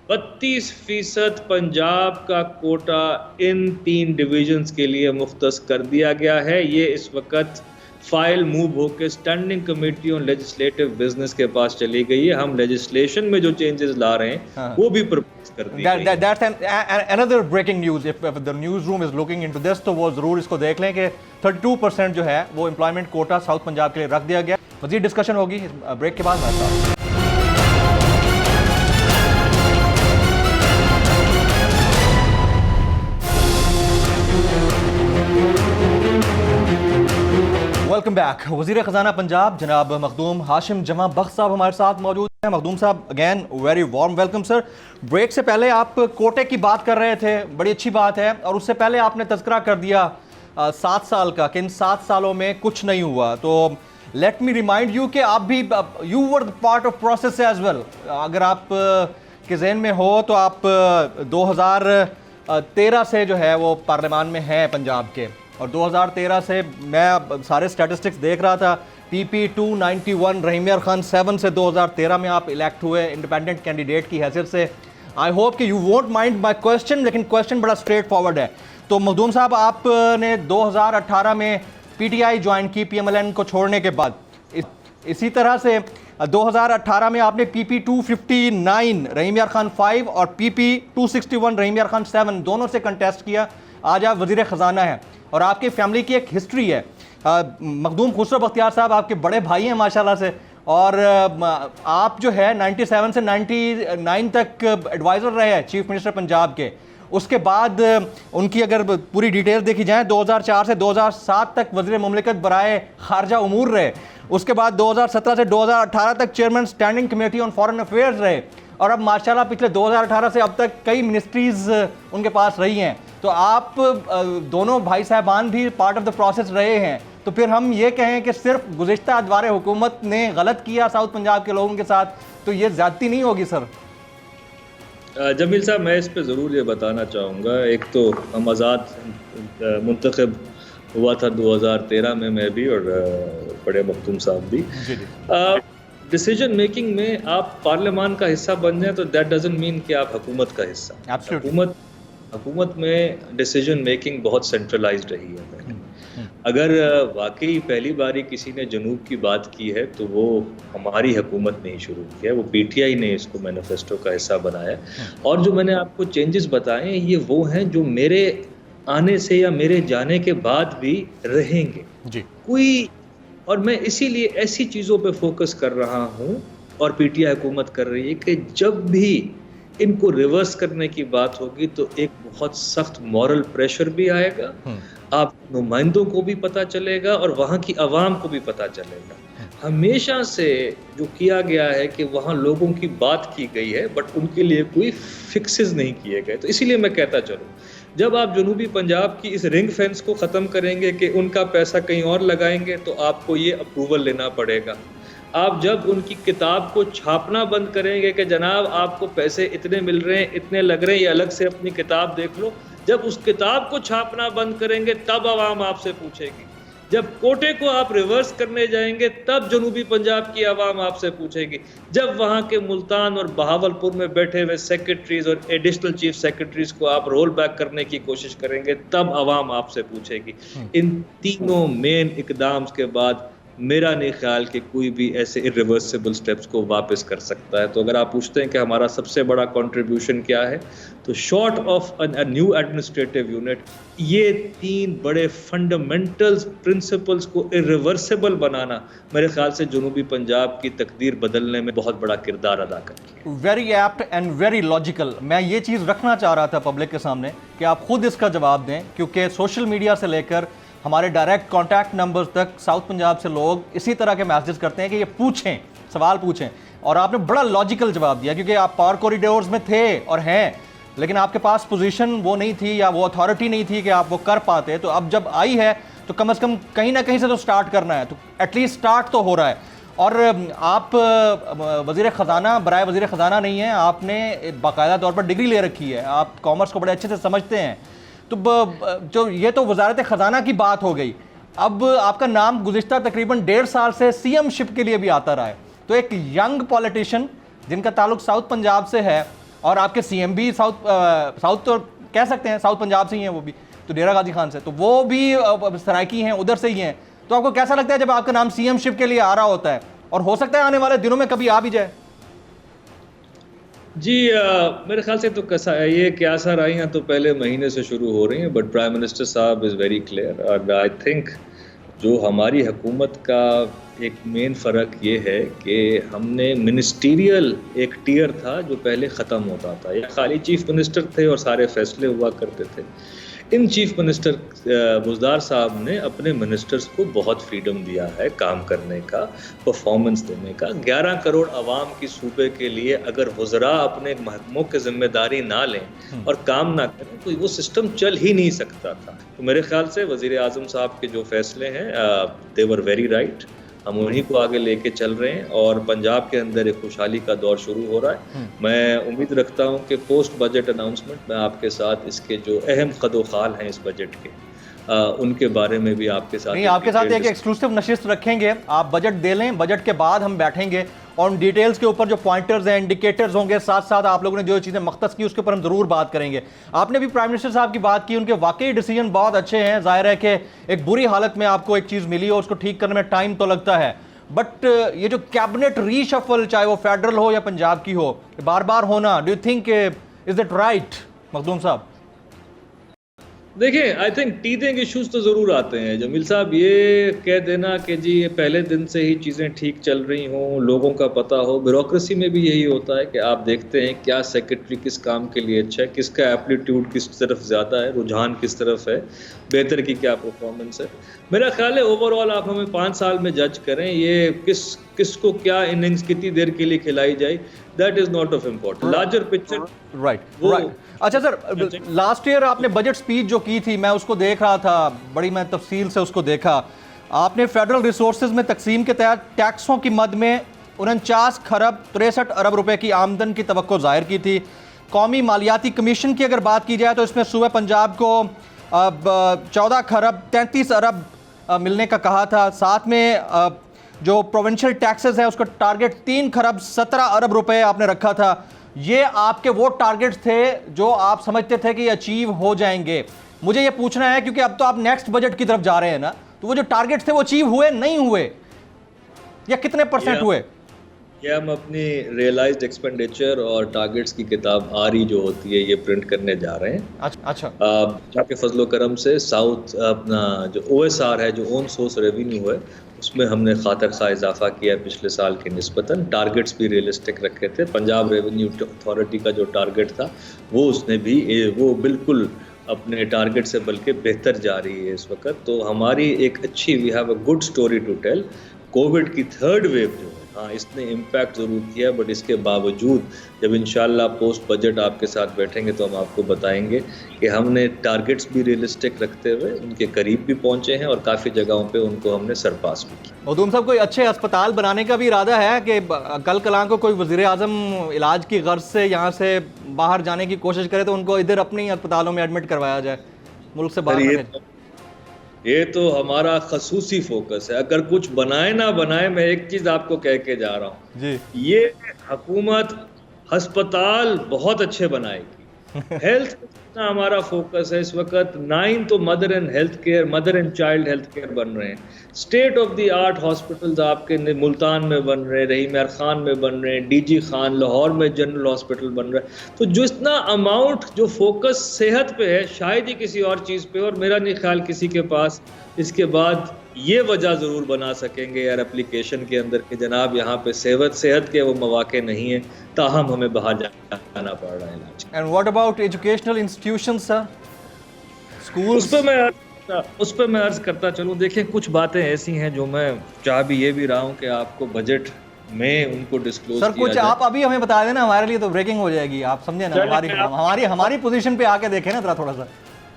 32% पंजाब का कोटा इन 3 डिवीजन्स के लिए मुख्तस कर दिया गया है। ये इस वक्त फाइल मूव होकर standing committee on legislative business के पास चली गई है। हम लेजिस्लेशन में जो चेंजेस ला रहे हैं वो भी प्रपोज कर दी गई है। That's another breaking news. If the newsroom is looking into this, तो वो जरूर इसको देख लें कि 32% जो है वो एम्प्लॉयमेंट कोटा साउथ पंजाब के लिए रख दिया गया। मजीद डिस्कशन होगी ब्रेक के बाद। Welcome back. वज़ीर ख़ज़ाना पंजाब जनाब मखदूम हाशिम जमा बख्श साहब हमारे साथ मौजूद हैं। मखदूम साहब, again very warm welcome sir. Break से पहले आप कोटे की बात कर रहे थे, बड़ी अच्छी बात है, और उससे पहले आपने तज़किरा कर दिया 7 साल का, कि इन 7 सालों में कुछ नहीं हुआ। तो लेट मी रिमाइंड यू कि आप भी you were part of process as well. अगर आप के जहन में हो तो आप 2013 से जो है वो पार्लियामान में हैं पंजाब के, और 2013 से मैं सारे स्टैटिस्टिक्स देख रहा था। PP 291 रहीम यार खान 7 से 2013 में आप इलेक्ट हुए इंडिपेंडेंट कैंडिडेट की हैसियत से। आई होप कि you won't mind my question, लेकिन क्वेश्चन बड़ा स्ट्रेट फॉरवर्ड है। तो मखदूम साहब, आपने 2018 में PTI ज्वाइन की PMLN को छोड़ने के बाद। इसी तरह से 2018 में आपने PP 259 रहीम यार खान 5 और PP 261 रहीम यार खान 7 दोनों से कंटेस्ट किया। आज आप वज़ीर ख़ज़ाना हैं और आपकी फैमिली की एक हिस्ट्री है। मखदूम खुसरो बख्तियार साहब आपके बड़े भाई हैं माशाल्लाह से, और आप जो है 97 से 99 तक एडवाइज़र रहे हैं चीफ मिनिस्टर पंजाब के। उसके बाद उनकी अगर पूरी डिटेल देखी जाए, 2004 से 2007 तक वज़ीर मुमलिकत बराए ख़ारजा उमूर रहे। उसके बाद 2017 से 2018 तक chairman standing committee on foreign affairs रहे, और अब माशाल्लाह पिछले 2018 से अब तक कई मिनिस्ट्रीज़ उनके पास रही हैं। तो आप दोनों भाई साहबान भी पार्ट ऑफ द प्रोसेस रहे हैं। तो फिर हम ये कहें कि सिर्फ गुज़िश्ता अदवार हुकूमत ने गलत किया साउथ पंजाब के लोगों के साथ, तो ये ज़्यादती नहीं होगी सर? जमील साहब, मैं इस पे ज़रूर ये बताना चाहूँगा। एक तो हम आज़ाद मुंतखब हुआ था 2013 में, मैं भी और बड़े मखदूम साहब भी। डिसीजन मेकिंग में आप पार्लियामान का हिस्सा बन जाए तो दैट डजंट मीन कि आप हुकूमत का हिस्सा। हुकूमत में डिसीजन मेकिंग बहुत सेंट्रलाइज्ड रही है पहले। अगर वाकई पहली बारी किसी ने जनूब की बात की है तो वो हमारी हुकूमत ने ही शुरू किया है, वो पीटीआई ने इसको मैनिफेस्टो का हिस्सा बनाया। और जो मैंने आपको चेंजेस बताए ये वो हैं जो मेरे आने से या मेरे जाने के बाद भी रहेंगे जी। कोई, और मैं इसीलिए ऐसी चीज़ों पे फोकस कर रहा हूँ और पीटीआई हुकूमत कर रही है कि जब भी इनको रिवर्स करने की बात होगी तो एक बहुत सख्त मॉरल प्रेशर भी आएगा, आप नुमाइंदों को भी पता चलेगा और वहाँ की आवाम को भी पता चलेगा। हमेशा से जो किया गया है कि वहाँ लोगों की बात की गई है बट उनके लिए कोई फिक्सेस नहीं किए गए। तो इसीलिए मैं कहता चलूँ, जब आप जनूबी पंजाब की इस रिंग फेंस को ख़त्म करेंगे कि उनका पैसा कहीं और लगाएंगे तो आपको ये अप्रूवल लेना पड़ेगा। आप जब उनकी किताब को छापना बंद करेंगे कि जनाब आपको पैसे इतने मिल रहे हैं, इतने लग रहे हैं, ये अलग से अपनी किताब देख लो, जब उस किताब को छापना बंद करेंगे तब आवाम आपसे पूछेगी। जब कोटे को आप रिवर्स करने जाएंगे तब जनूबी पंजाब की आवाम आपसे पूछेगी। जब वहाँ के मुल्तान और बहावलपुर में बैठे हुए सेक्रेटरीज और एडिशनल चीफ सेक्रेटरीज को आप रोल बैक करने की कोशिश करेंगे तब आवाम आपसे पूछेगी। इन तीनों मेन इकदाम के बाद मेरा नहीं ख्याल कि कोई भी ऐसे इरिवर्सिबल स्टेप्स को वापस कर सकता है। तो अगर आप पूछते हैं कि हमारा सबसे बड़ा कंट्रीब्यूशन क्या है, तो short of a new administrative unit ये तीन बड़े फंडामेंटल्स प्रिंसिपल्स को इरिवर्सिबल बनाना मेरे ख्याल से जनूबी पंजाब की तकदीर बदलने में बहुत बड़ा किरदार अदा करती है। Very apt and very logical. मैं ये चीज़ रखना चाह रहा था पब्लिक के सामने कि आप खुद इसका जवाब दें, क्योंकि सोशल मीडिया से लेकर हमारे डायरेक्ट कॉन्टैक्ट नंबर्स तक साउथ पंजाब से लोग इसी तरह के मैसेज करते हैं कि ये पूछें, सवाल पूछें, और आपने बड़ा लॉजिकल जवाब दिया क्योंकि आप पावर कॉरिडोर्स में थे और हैं, लेकिन आपके पास पोजीशन वो नहीं थी या वो अथॉरिटी नहीं थी कि आप वो कर पाते। तो अब जब आई है तो कम से कम कहीं ना कहीं से तो स्टार्ट करना है, तो एटलीस्ट स्टार्ट तो हो रहा है। और आप वज़ीर ख़जाना बराए वज़ीर ख़जाना नहीं हैं, आपने बाकायदा तौर पर डिग्री ले रखी है, आप कॉमर्स को बड़े अच्छे से समझते हैं। तो जो ये तो वज़ारत ख़जाना की बात हो गई, अब आपका नाम गुज़िश्ता तकरीबन 1.5 साल से सीएम शिप के लिए भी आता रहा है। तो एक यंग पॉलिटिशियन जिनका ताल्लुक साउथ पंजाब से है, और आपके सीएम भी साउथ तो कह सकते हैं साउथ पंजाब से ही हैं, वो भी तो डेरा गाजी खान से, तो वो भी सराइकी हैं, उधर से ही हैं। तो आपको कैसा लगता है जब आपका नाम सीएम शिप के लिए आ रहा होता है, और हो सकता है आने वाले दिनों में कभी आ भी जाए? जी मेरे ख्याल से तो कैसा है, ये क्यासा राइयाँ तो पहले महीने से शुरू हो रही हैं, बट प्राइम मिनिस्टर साहब इज़ वेरी क्लियर। और आई थिंक जो हमारी हुकूमत का एक मेन फ़र्क ये है कि हमने मिनिस्टीरियल एक टियर था जो पहले ख़त्म होता था, या खाली चीफ मिनिस्टर थे और सारे फैसले हुआ करते थे। इन चीफ मिनिस्टर बुज़दार साहब ने अपने मिनिस्टर्स को बहुत फ्रीडम दिया है काम करने का, परफॉर्मेंस देने का। 11 करोड़ आवाम की सूबे के लिए अगर वज़रा अपने महकमों की जिम्मेदारी ना लें और काम ना करें तो वो सिस्टम चल ही नहीं सकता था। तो मेरे ख्याल से वज़ीर आज़म साहब के जो फैसले हैं दे वर वेरी राइट, हम उन्हीं को आगे लेके चल रहे हैं और पंजाब के अंदर एक खुशहाली का दौर शुरू हो रहा है। मैं उम्मीद रखता हूं कि पोस्ट बजट अनाउंसमेंट में आपके साथ इसके जो अहम कदोखाल हैं इस बजट के उनके बारे में भी आपके साथ एक एक्सक्लूसिव नशिस्त रखेंगे। आप बजट दे लें, बजट के बाद हम बैठेंगे और उन डिटेल्स के ऊपर जो पॉइंटर्स हैं, इंडिकेटर्स होंगे, साथ साथ आप लोगों ने जो चीज़ें मख्तस की उसके ऊपर हम ज़रूर बात करेंगे। आपने भी प्राइम मिनिस्टर साहब की बात की, उनके वाकई डिसीजन बहुत अच्छे हैं। जाहिर है कि एक बुरी हालत में आपको एक चीज़ मिली और उसको ठीक करने में टाइम तो लगता है, बट ये जो कैबिनेट रीशफल चाहे वो फेडरल हो या पंजाब की हो, बार बार होना, do you think is it right Makhdoom साहब? देखिए आई थिंक टीथिंग इश्यूज तो ज़रूर आते हैं जमील साहब। ये कह देना कि जी ये पहले दिन से ही चीज़ें ठीक चल रही हों, लोगों का पता हो, ब्यूरोक्रेसी में भी यही होता है कि आप देखते हैं क्या सेक्रेटरी किस काम के लिए अच्छा है, किसका एप्टीट्यूड किस तरफ ज़्यादा है, रुझान किस तरफ है, बेहतर की क्या परफॉर्मेंस है। मेरा ख्याल है ओवरऑल आप हमें 5 साल में जज करें, ये किसको क्या इनिंग्स कितनी देर के लिए खिलाई जाए, that is not of important, larger picture. Right. अच्छा सर, लास्ट ईयर आपने बजट स्पीच जो की थी, मैं उसको देख रहा था, बड़ी मैं तफसील से उसको देखा। आपने फेडरल रिसोर्सेज में तकसीम के तहत टैक्सों की मद में 49 खरब 63 अरब रुपए की आमदन की तवक्को जाहिर की थी। कौमी मालियाती कमीशन की अगर बात की जाए तो इसमें सूबे पंजाब को 14 खरब 33 अरब मिलने का कहा था। साथ में जो प्रोविंशियल टैक्सेस है उसका टारगेट 3 खरब 17 अरब रुपए आपने रखा था, ये आपके वो टारगेट्स थे जो आप समझते थे कि अचीव हो जाएंगे। मुझे ये पूछना है क्योंकि अब तो आप नेक्स्ट बजट की तरफ जा रहे हैं ना, तो वो जो टारगेट्स थे वो अचीव हुए नहीं हुए या कितने परसेंट हुए? ये हम अपनी रियलाइज्ड एक्सपेंडिचर और टारगेट्स की किताब आरी जो होती है ये प्रिंट करने जा रहे हैं। अच्छा। के फजलो करम से साउथ अपना जो OSR है, जो ओन सोर्स रेवेन्यू है, उसमें हमने खातर खा इजाफा किया पिछले साल के निस्बतन। टारगेट्स भी रियलिस्टिक रखे थे। पंजाब रेवेन्यू अथॉरिटी का जो टारगेट था वो उसने भी वो बिल्कुल अपने टारगेट से बल्कि बेहतर जा रही है इस वक्त। तो हमारी एक अच्छी, we have a good story to tell. Covid की थर्ड वेव जो है, हाँ इसने इम्पैक्ट ज़रूर किया, बट इसके बावजूद जब इंशाल्लाह पोस्ट बजट आपके साथ बैठेंगे तो हम आपको बताएंगे कि हमने टारगेट्स भी रियलिस्टिक रखते हुए उनके करीब भी पहुंचे हैं और काफ़ी जगहों पे उनको हमने सरपास भी किया। मखदूम साहब, कोई अच्छे अस्पताल बनाने का भी इरादा है कि कल कलां को कोई वज़ीर आज़म इलाज की गर्ज से यहाँ से बाहर जाने की कोशिश करे तो उनको इधर अपनी अस्पतालों में एडमिट करवाया जाए, मुल्क से बाहर? ये तो हमारा खसूसी फोकस है। अगर कुछ बनाए ना बनाए, मैं एक चीज आपको कह के जा रहा हूँ जी, ये हुकूमत अस्पताल बहुत अच्छे बनाएगी। हेल्थ इतना हमारा फोकस है इस वक्त। 9 तो mother and child health care बन रहे हैं। State of the art hospitals आपके मुल्तान में बन रहे हैं, रहीम यार खान में बन रहे हैं, DG खान लाहौर में जनरल हॉस्पिटल बन रहा है। तो जो इतना अमाउंट जो फोकस सेहत पे है, शायद ही किसी और चीज़ पे, और मेरा नहीं ख्याल किसी के पास इसके बाद ये वजह ज़रूर बना सकेंगे यार एप्लीकेशन के अंदर कि जनाब यहाँ पे सेहत के वो मौके नहीं है, ताहम हमें बाहर जाना पड़ रहा है इलाज। And what about educational institutions sir, schools? उस पर मैं अर्ज करता चलूँ। देखिए, कुछ बातें ऐसी हैं जो मैं चाह भी ये भी रहा हूँ कि आपको बजट में उनको डिस्क्लोज सर कुछ आप अभी हमें बता देना, हमारे लिए तो ब्रेकिंग हो जाएगी। आप समझे ना, हमारी पोजीशन पे आके देखें ना थोड़ा सा।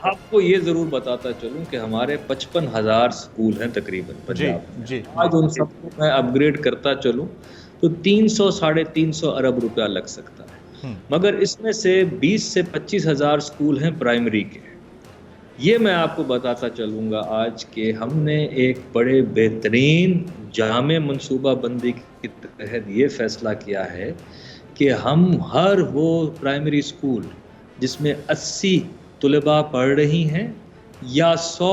आपको ये जरूर बताता चलूं कि हमारे 55,000 स्कूल हैं तकरीबन पंजाब में। आज उन सबको मैं अपग्रेड करता चलूं तो 300-350 अरब रुपया लग सकता है, मगर इसमें से 20 से 25,000 स्कूल हैं प्राइमरी के। ये मैं आपको बताता चलूँगा आज के हमने एक बड़े बेहतरीन जामे मनसूबाबंदी के तहत ये फैसला किया है कि हम हर वो प्राइमरी स्कूल जिसमें 80 तुलबा पढ़ रही हैं या 100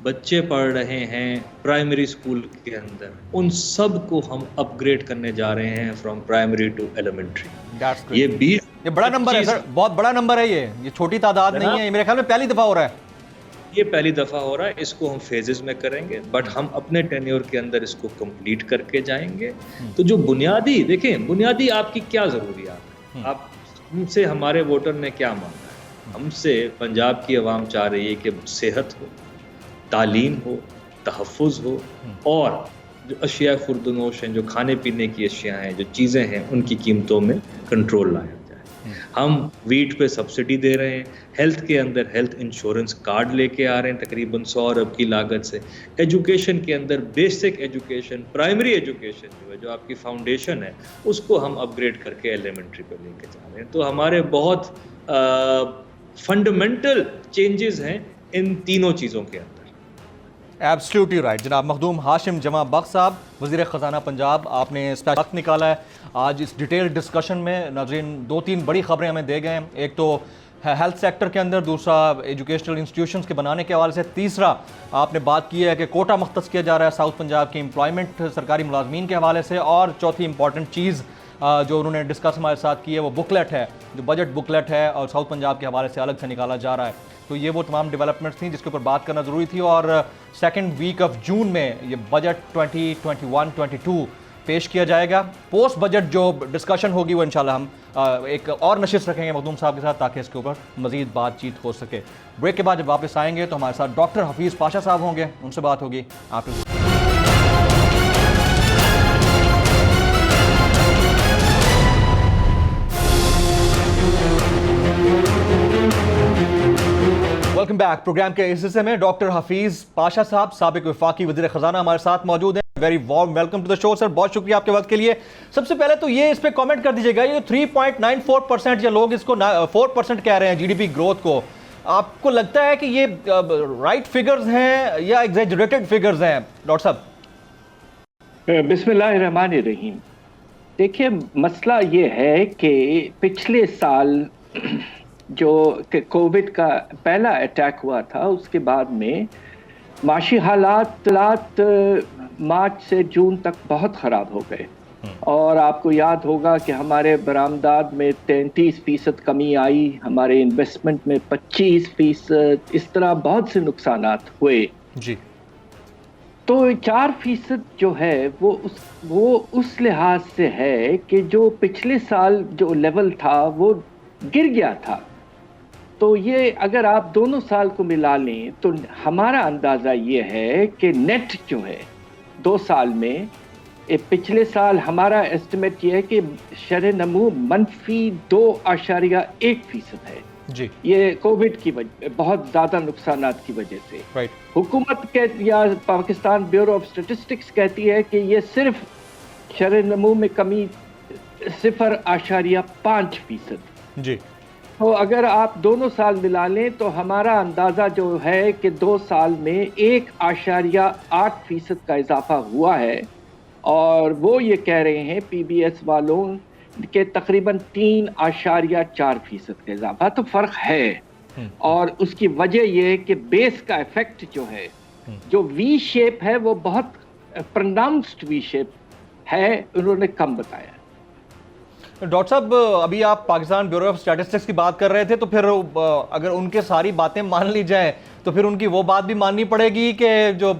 बच्चे पढ़ रहे हैं प्राइमरी स्कूल के अंदर, उन सब को हम अपग्रेड करने जा रहे हैं फ्रॉम प्राइमरी टू एलिमेंट्री। ये बड़ा नंबर है सर, बहुत बड़ा नंबर है। ये छोटी तादाद नहीं है। मेरे ख्याल में पहली दफ़ा हो रहा है। ये पहली दफ़ा हो रहा है। इसको हम फेजेस में करेंगे, बट हम अपने टेन्योर के अंदर इसको कंप्लीट करके जाएंगे। तो जो बुनियादी, देखें बुनियादी आपकी क्या ज़रूरियात है, आप हमसे, हमारे वोटर ने क्या मांगा है। हमसे पंजाब की आवाम चाह रही है कि सेहत हो, तालीम हो, तहफ़्फ़ुज़ हो, और जो अशिया खुर्दनोश हैं, जो खाने पीने की अशिया हैं, जो चीज़ें हैं, उनकी कीमतों में कंट्रोल लाया जाए। हम वीट पे सब्सिडी दे रहे हैं। हेल्थ के अंदर हेल्थ इंश्योरेंस कार्ड लेके आ रहे हैं तकरीबन 100 अरब की लागत से। एजुकेशन के अंदर बेसिक एजुकेशन, प्राइमरी एजुकेशन जो है, जो आपकी फाउंडेशन है, उसको हम अपग्रेड करके एलिमेंट्री पे लेके जा रहे हैं। तो हमारे बहुत फंडामेंटल चेंजेस हैं इन तीनों चीज़ों के अंदर। एब्सोल्युटली राइट जनाब। मखदूम हाशिम जमा बख्श साहब, वज़ीर ख़जाना पंजाब, आपने स्पेशल वक्त निकाला है आज इस डिटेल डिस्कशन में। नाज़रीन, 2-3 बड़ी खबरें हमें दे गए हैं। एक तो हेल्थ सेक्टर के अंदर, दूसरा एजुकेशनल इंस्टीट्यूशंस के बनाने के हवाले से, तीसरा आपने बात की है कि कोटा मुख्तस किया जा रहा है साउथ पंजाब की एम्प्लॉयमेंट सरकारी मुलाजमीन के हवाले से, और चौथी इंपॉर्टेंट चीज़ जो उन्होंने डिस्कस हमारे साथ की है वो बुकलेट है, जो बजट बुकलेट है और साउथ पंजाब के हवाले से अलग से निकाला जा रहा है। तो ये वो तमाम डेवलपमेंट्स थी जिसके ऊपर बात करना ज़रूरी थी। और सेकेंड वीक ऑफ जून में ये बजट 2021-22 पेश किया जाएगा। पोस्ट बजट जो डिस्कशन होगी वो इंशाल्लाह हम एक और नशिस्त रखेंगे मखदूम साहब के साथ ताकि इसके ऊपर मज़ीद बातचीत हो सके। ब्रेक के बाद जब वापस आएंगे तो हमारे साथ डॉक्टर हफीज़ पाशा साहब होंगे, उनसे बात होगी। आप वेलकम बैक। प्रोग्राम के इस हिस्से में डॉक्टर हफीज़ पाशा साहब, साबिक वफाकी वज़ीर ख़जाना, हमारे साथ मौजूद हैं। Very warm welcome to the show sir, बहुत शुक्रिया आपके वक्त के लिए। सबसे पहले तो ये इस पे कमेंट कर दीजिएगा, ये 3.94% या लोग इसको 4% कह रहे हैं जीडीपी ग्रोथ को, आपको लगता है कि ये राइट फिगर्स हैं या एग्जैजरेटेड फिगर्स हैं डॉक्टर साहब? बिस्मिल्लाहिर्रहमानिर्रहीम। देखिए, मसला ये है कि पिछले साल जो कोविड का पहला अटैक हुआ था, उसके बाद में माशी हालात मार्च से जून तक बहुत ख़राब हो गए। और आपको याद होगा कि हमारे बरामदात में 33% कमी आई, हमारे इन्वेस्टमेंट में 25%, इस तरह बहुत से नुकसानात हुए जी। तो 4% जो है वो उस लिहाज से है कि जो पिछले साल जो लेवल था वो गिर गया था। तो ये अगर आप दोनों साल को मिला लें तो हमारा अंदाज़ा ये है कि नेट जो है 2 साल में, पिछले साल हमारा एस्टिमेट ये है कि शरह नमू -2.1% है जी। ये कोविड की वजह, बहुत ज़्यादा नुकसानात की वजह से। राइट। हुकूमत के या पाकिस्तान ब्यूरो ऑफ स्टैटिस्टिक्स कहती है कि ये सिर्फ शरह नमू में कमी 0.5% जी। तो अगर आप दोनों साल मिला लें तो हमारा अंदाज़ा जो है कि 2 साल में 1.8% का इजाफा हुआ है। और वो ये कह रहे हैं पीबीएस वालों के तकरीबन 3.4% का इजाफा, तो फ़र्क है। और उसकी वजह ये है कि बेस का इफेक्ट जो है, जो वी शेप है वो बहुत प्रोनाउंस्ड वी शेप है, उन्होंने कम बताया। डॉक्टर साहब, अभी आप पाकिस्तान ब्यूरो ऑफ स्टैटिस्टिक्स की बात कर रहे थे, तो फिर अगर उनके सारी बातें मान ली जाए तो फिर उनकी वो बात भी माननी पड़ेगी कि जो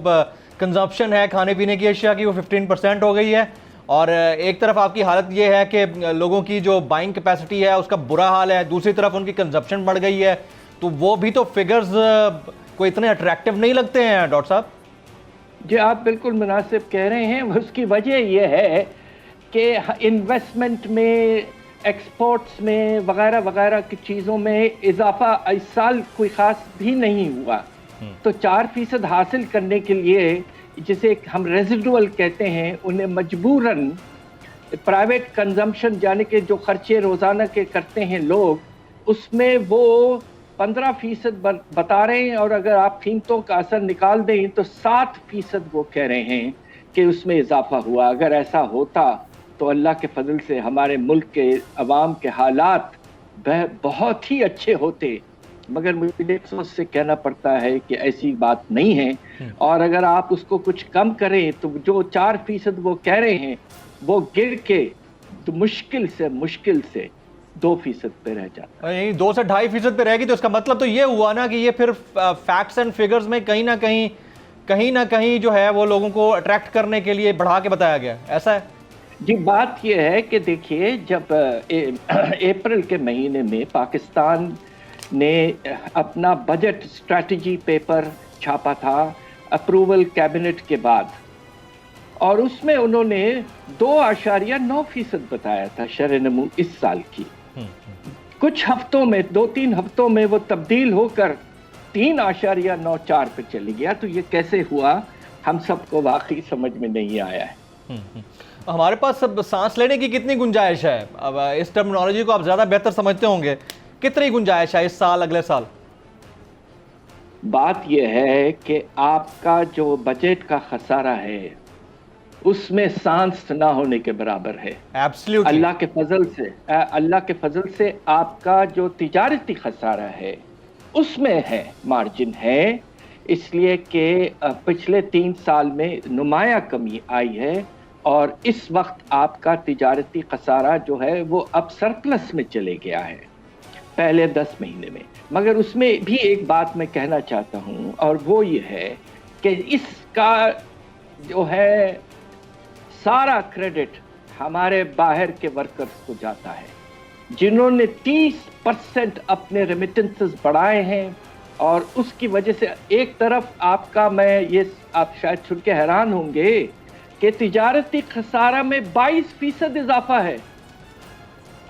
कंजप्शन है खाने पीने की अशिया की वो 15% हो गई है। और एक तरफ आपकी हालत ये है कि लोगों की जो बाइंग कैपेसिटी है उसका बुरा हाल है, दूसरी तरफ उनकी कंजप्शन बढ़ गई है, तो वो भी तो फिगर्स कोई इतने अट्रैक्टिव नहीं लगते हैं डॉक्टर साहब। जी, आप बिल्कुल मुनासिब कह रहे हैं। उसकी वजह यह है कि इन्वेस्टमेंट में, एक्सपोर्ट्स में, वगैरह वगैरह की चीज़ों में इजाफा इस साल कोई ख़ास भी नहीं हुआ। तो 4% हासिल करने के लिए, जिसे हम रेजिडुअल कहते हैं, उन्हें मजबूरन प्राइवेट कंजम्पशन यानी कि जो खर्चे रोज़ाना के करते हैं लोग, उसमें वो 15% बता रहे हैं। और अगर आप कीमतों का असर निकाल दें तो 7% वो कह रहे हैं कि उसमें इजाफा हुआ। अगर ऐसा होता तो अल्लाह के फजल से हमारे मुल्क के अवाम के हालात बहुत ही अच्छे होते, मगर मुझे अफसोस से कहना पड़ता है कि ऐसी बात नहीं है। और अगर आप उसको कुछ कम करें तो जो 4% वो कह रहे हैं वो गिर के तो मुश्किल से 2% पे रह जाता है। 2 से 2.5% पे रहेगी, तो इसका मतलब तो ये हुआ ना कि ये फिर फैक्ट्स एंड फिगर्स में कहीं ना कहीं जो है वो लोगों को अट्रैक्ट करने के लिए बढ़ा के बताया गया, ऐसा है? जी, बात यह है कि देखिए, जब अप्रैल के महीने में पाकिस्तान ने अपना बजट स्ट्रैटेजी पेपर छापा था अप्रूवल कैबिनेट के बाद, और उसमें उन्होंने 2.9% बताया था शरह नमू इस साल की। कुछ हफ्तों में, 2-3 हफ्तों में वो तब्दील होकर 3.94 पे चली गया। तो ये कैसे हुआ, हम सबको वाकई समझ में नहीं आया है। हमारे पास सब सांस लेने की कितनी गुंजाइश है? अब इस टर्मिनोलॉजी को आप ज़्यादा बेहतर समझते होंगे, कितनी गुंजाइश है इस साल, अगले साल? बात यह है कि आपका जो बजट का खसारा है उसमें सांस ना होने के बराबर है। एब्सोल्युटली। अल्लाह के फजल से आपका जो तिजारती खसारा है उसमें है, मार्जिन है, इसलिए कि पिछले 3 साल में नुमाया कमी आई है। और इस वक्त आपका तिजारती खसारा जो है वो अब सरप्लस में चले गया है पहले 10 महीने में। मगर उसमें भी एक बात मैं कहना चाहता हूँ, और वो ये है कि इसका जो है सारा क्रेडिट हमारे बाहर के वर्कर्स को जाता है, जिन्होंने 30% अपने रेमिटेंसेस बढ़ाए हैं। और उसकी वजह से एक तरफ आपका, मैं ये आप शायद सुन के हैरान होंगे कि तिजारती खसारा में 22% इजाफा है,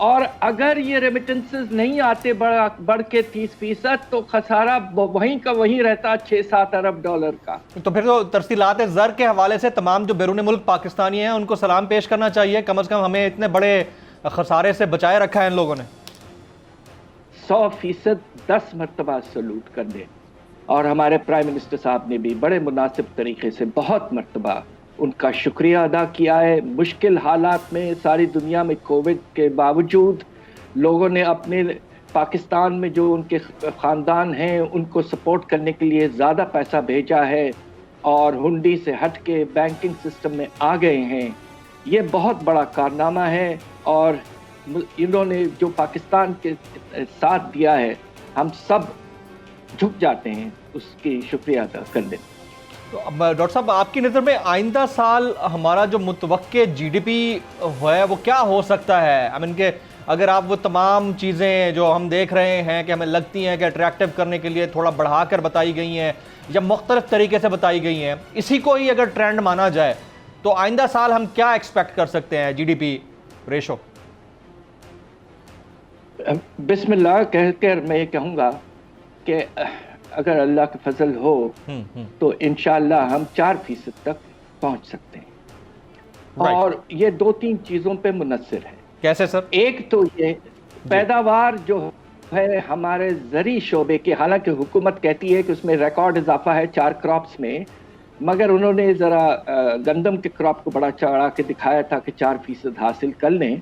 और अगर ये रेमिटेंसेस नहीं आते बढ़ के 30%, तो खसारा वहीं का वहीं रहता 6-7 अरब डॉलर का। तो फिर तो तरसीलात ज़र के हवाले से तमाम जो बैरून मुल्क पाकिस्तानी हैं उनको सलाम पेश करना चाहिए, कम से कम हमें इतने बड़े खसारे से बचाए रखा है इन लोगों ने। 100% 10 मरतबा सलूट कर दे। और हमारे प्राइम मिनिस्टर साहब ने भी बड़े मुनासिब तरीके से बहुत मरतबा उनका शुक्रिया अदा किया है। मुश्किल हालात में सारी दुनिया में कोविड के बावजूद लोगों ने अपने पाकिस्तान में जो उनके ख़ानदान हैं उनको सपोर्ट करने के लिए ज़्यादा पैसा भेजा है और हुंडी से हट के बैंकिंग सिस्टम में आ गए हैं। ये बहुत बड़ा कारनामा है और इन्होंने जो पाकिस्तान के साथ दिया है, हम सब झुक जाते हैं उसकी शुक्रिया अदा करने। तो अब डॉक्टर साहब, आपकी नज़र में आइंदा साल हमारा जो मुतवक्के जीडीपी है वो क्या हो सकता है? आई मीन के अगर आप वो तमाम चीज़ें जो हम देख रहे हैं कि हमें लगती हैं कि अट्रैक्टिव करने के लिए थोड़ा बढ़ाकर बताई गई हैं या मुख्तलिफ तरीके से बताई गई हैं, इसी को ही अगर ट्रेंड माना जाए तो आइंदा साल हम क्या एक्सपेक्ट कर सकते हैं जीडीपी रेशो? बिस्मिल्लाह कहकर मैं ये कहूँगा कि अगर अल्लाह का फजल हो तो इंशाअल्लाह हम 4% तक पहुँच सकते हैं। और ये 2-3 चीज़ों पे मुनस्सिर है। कैसे सर? एक तो ये पैदावार जो है हमारे ज़री शोबे की, हालांकि हुकूमत कहती है कि उसमें रिकॉर्ड इजाफा है 4 क्रॉप्स में, मगर उन्होंने ज़रा गंदम के क्रॉप को बड़ा चढ़ा के दिखाया था कि 4% हासिल कर लें।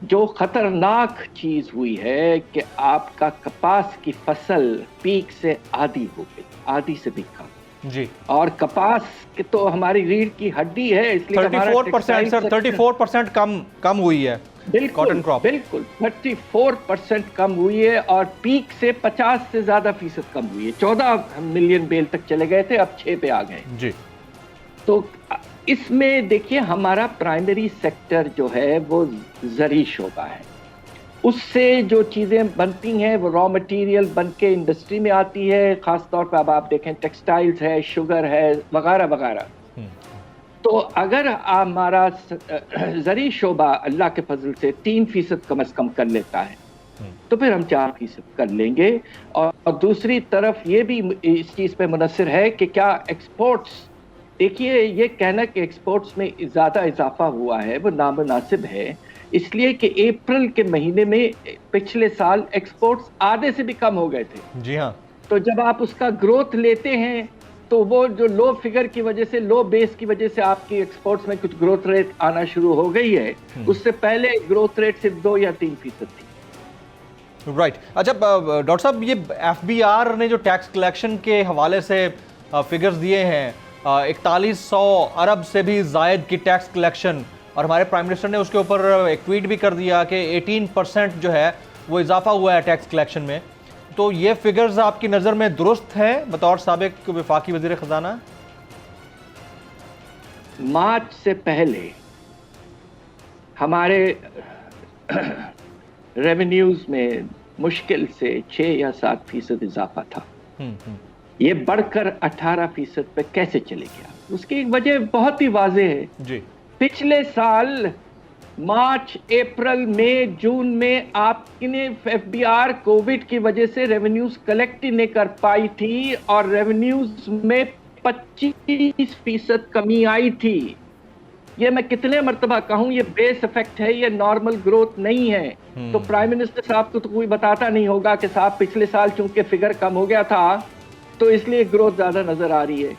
जो ख़तरनाक चीज़ हुई है कि आपका कपास की फसल पीक से आधी हो गई, आधी से भी कम जी। और कपास की तो हमारी रीढ़ की हड्डी है, इसलिए 34% सर, 34% कम हुई है कॉटन क्रॉप। बिल्कुल 34% कम हुई है और पीक से 50 से ज़्यादा फीसद कम हुई है। 14 मिलियन बेल तक चले गए थे, अब 6 पे आ गए जी। तो इसमें देखिए हमारा प्राइमरी सेक्टर जो है वो ज़री शोबा है, उससे जो चीज़ें बनती हैं वो रॉ मटेरियल बन के इंडस्ट्री में आती है। ख़ास तौर पर अब आप देखें टेक्सटाइल्स है, शुगर है, वगैरह वगैरह। तो अगर हमारा ज़री शोबा अल्लाह के फजल से 3% कम से कम कर लेता है तो फिर हम 4% कर लेंगे। और दूसरी तरफ ये भी इस चीज़ पे मुनस्सिर है कि क्या एक्सपोर्ट्स, देखिए ये कहना कि एक्सपोर्ट्स में ज़्यादा इजाफा हुआ है वो नामुनासिब है, इसलिए कि अप्रैल के महीने में पिछले साल एक्सपोर्ट्स आधे से भी कम हो गए थे। जी हाँ। तो जब आप उसका ग्रोथ लेते हैं तो वो जो लो फिगर की वजह से, लो बेस की वजह से आपकी एक्सपोर्ट्स में कुछ ग्रोथ रेट आना शुरू हो गई है। उससे पहले ग्रोथ रेट सिर्फ 2 या 3% थी। राइट। अच्छा डॉक्टर साहब, ये एफबीआर ने जो टैक्स कलेक्शन के हवाले से फिगर्स दिए हैं, 4100 अरब से भी ज़ायद की टैक्स कलेक्शन, और हमारे प्राइम मिनिस्टर ने उसके ऊपर एक ट्वीट भी कर दिया कि 18% जो है वो इजाफा हुआ है टैक्स कलेक्शन में। तो ये फिगर्स आपकी नज़र में दुरुस्त हैं बतौर साबिक वफाकी वज़ीर ख़जाना? मार्च से पहले हमारे रेवेन्यूज में मुश्किल से 6 या 7% इजाफा था। ये बढ़कर 18% पे कैसे चले गया? उसकी एक वजह बहुत ही वाज़ेह है जी। पिछले साल मार्च, अप्रैल, मई, जून में आपने एफबीआर कोविड की वजह से रेवेन्यूज कलेक्ट नहीं कर पाई थी और रेवेन्यूज में 25% कमी आई थी। ये मैं कितने मर्तबा कहूँ, ये बेस इफेक्ट है, ये नॉर्मल ग्रोथ नहीं है। तो प्राइम मिनिस्टर साहब को तो कोई बताता नहीं होगा कि साहब पिछले साल चूंकि फिगर कम हो गया था तो इसलिए ग्रोथ ज्यादा नजर आ रही है।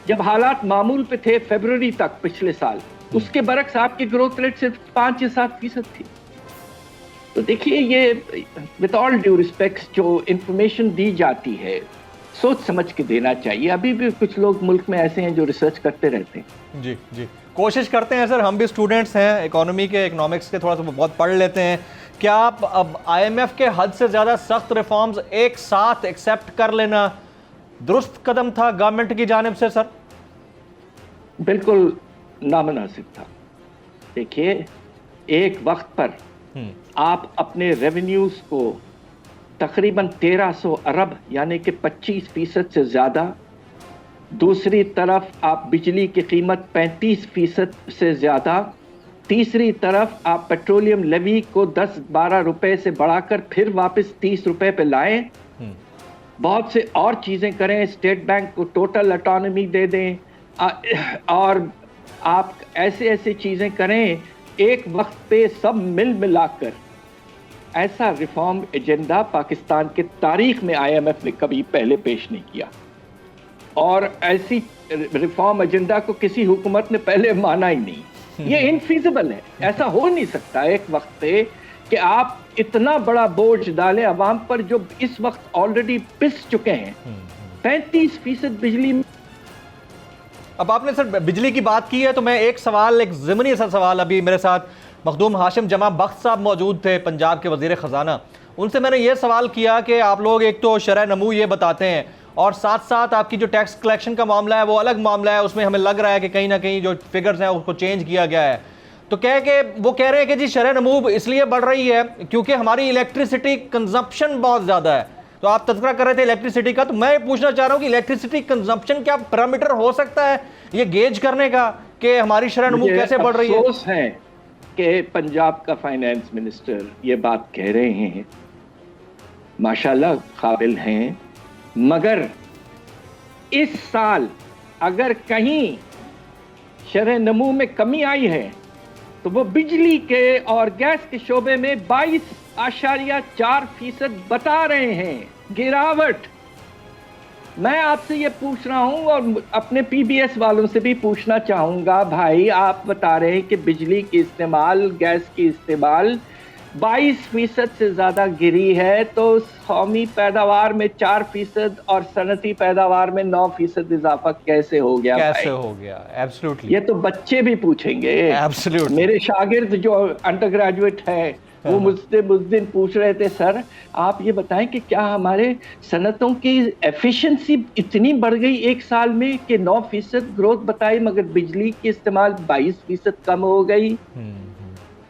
जब हालात मामूल पे थे फरवरी तक पिछले साल, उसके बरक्स आपकी ग्रोथ रेट सिर्फ 5 या 7% थी। तो देखिए ये विद ऑल ड्यू रिस्पेक्ट जो इंफॉर्मेशन दी जाती है सोच समझ के देना चाहिए। अभी भी कुछ लोग मुल्क में ऐसे हैं जो रिसर्च करते रहते हैं। जी जी, कोशिश करते हैं सर, हम भी स्टूडेंट्स हैं इकोनॉमी के, इकोनॉमिक्स के, थोड़ा सा बहुत पढ़ लेते हैं। क्या आप अब IMF के हद से ज़्यादा सख्त रिफॉर्म्स एक साथ एक्सेप्ट कर लेना दुरुस्त कदम था गवर्नमेंट की जानिब से सर? बिल्कुल नामुनासिब था। देखिए एक वक्त पर आप अपने रेवेन्यूज को तकरीबन 1300 अरब यानी कि 25% से ज़्यादा, दूसरी तरफ आप बिजली की कीमत 35% से ज़्यादा, तीसरी तरफ आप पेट्रोलियम लेवी को 10-12 रुपए से बढ़ाकर फिर वापस 30 रुपए पे लाएं, बहुत से और चीज़ें करें, स्टेट बैंक को टोटल ऑटोनॉमी दे दें और आप ऐसे ऐसे चीज़ें करें। एक वक्त पे सब मिल मिलाकर ऐसा रिफॉर्म एजेंडा पाकिस्तान के तारीख में IMF ने कभी पहले पेश नहीं किया। और ऐसी रिफॉर्म एजेंडा को किसी हुकूमत ने पहले माना ही नहीं। ये इनफीजिबल है, ऐसा हो नहीं सकता एक वक्त पे कि आप इतना बड़ा बोझ डालें अवाम पर जो इस वक्त ऑलरेडी पिस चुके हैं। 35% बिजली। अब आपने सर बिजली की बात की है तो मैं एक सवाल, एक ज़िमनी सा सवाल, अभी मेरे साथ मखदूम हाशिम जमा बख्त साहब मौजूद थे, पंजाब के वज़ीर ख़जाना, उनसे मैंने ये सवाल किया कि आप लोग एक तो शरह नमू ये बताते हैं और साथ साथ आपकी जो टैक्स कलेक्शन का मामला है वो अलग मामला है, उसमें हमें लग रहा है कि कहीं ना कहीं जो फिगर्स हैं उसको चेंज किया गया है। तो वो कह रहे हैं कि जी शरह नमू इसलिए बढ़ रही है क्योंकि हमारी इलेक्ट्रिसिटी कंजप्शन बहुत ज़्यादा है। तो आप तज़किरा कर रहे थे इलेक्ट्रिसिटी का, तो मैं पूछना चाह रहा हूँ कि इलेक्ट्रिसिटी कंजप्शन क्या पैरामीटर हो सकता है ये गेज करने का कि हमारी शरह नमू कैसे बढ़ रही है? अफसोस है कि पंजाब का फाइनेंस मिनिस्टर ये बात कह रहे हैं, माशाल्लाह काबिल हैं, मगर इस साल अगर कहीं शरह नमू में कमी आई है तो वो बिजली के और गैस के शोबे में 22.4% बता रहे हैं गिरावट। मैं आपसे ये पूछ रहा हूं और अपने पीबीएस वालों से भी पूछना चाहूंगा, भाई आप बता रहे हैं कि बिजली की इस्तेमाल, गैस की इस्तेमाल 22% से ज्यादा गिरी है, तो कौमी पैदावार में 4% और सनती पैदावार में 9% इजाफा कैसे हो गया? कैसे हो गया? एब्सोल्युटली, ये तो बच्चे भी पूछेंगे। एब्सोल्युटली। मेरे शागिर्द जो अंडर ग्रेजुएट है वो मुझसे उस दिन पूछ रहे थे, सर आप ये बताएं कि क्या हमारे सनतों की एफिशिएंसी इतनी बढ़ गई एक साल में कि 9% ग्रोथ बताई मगर बिजली की इस्तेमाल 22% कम हो गई।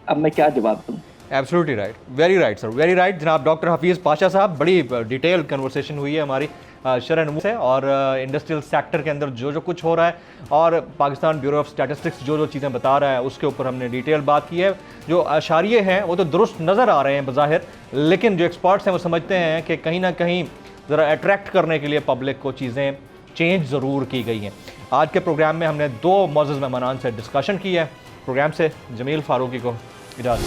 अब मैं क्या जवाब दूं? Absolutely right, very right sir, very right. जनाब डॉक्टर हफीज़ पाशा साहब, बड़ी डिटेल कन्वर्सेशन हुई है हमारी शरह नमू से और इंडस्ट्रियल सेक्टर के अंदर जो जो कुछ हो रहा है और पाकिस्तान ब्यूरो ऑफ स्टैटिस्टिक्स जो जो चीज़ें बता रहा है उसके ऊपर हमने डिटेल बात की है। जो अशारिये हैं वो तो दुरुस्त नज़र आ रहे हैं बज़ाहिर, लेकिन जो एक्सपर्ट्स हैं वो समझते हैं कि कहीं ना कहीं ज़रा अट्रैक्ट करने के लिए पब्लिक को चीज़ें चेंज ज़रूर की गई हैं। आज के प्रोग्राम में हमने 2 मौजूद मेहमानान से डिस्कशन की है। प्रोग्राम से जमील फारूकी को इजाज़त।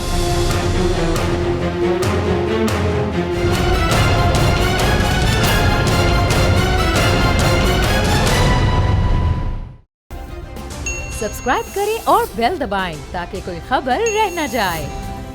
सब्सक्राइब करें और बेल दबाएं ताकि कोई खबर रह न जाए।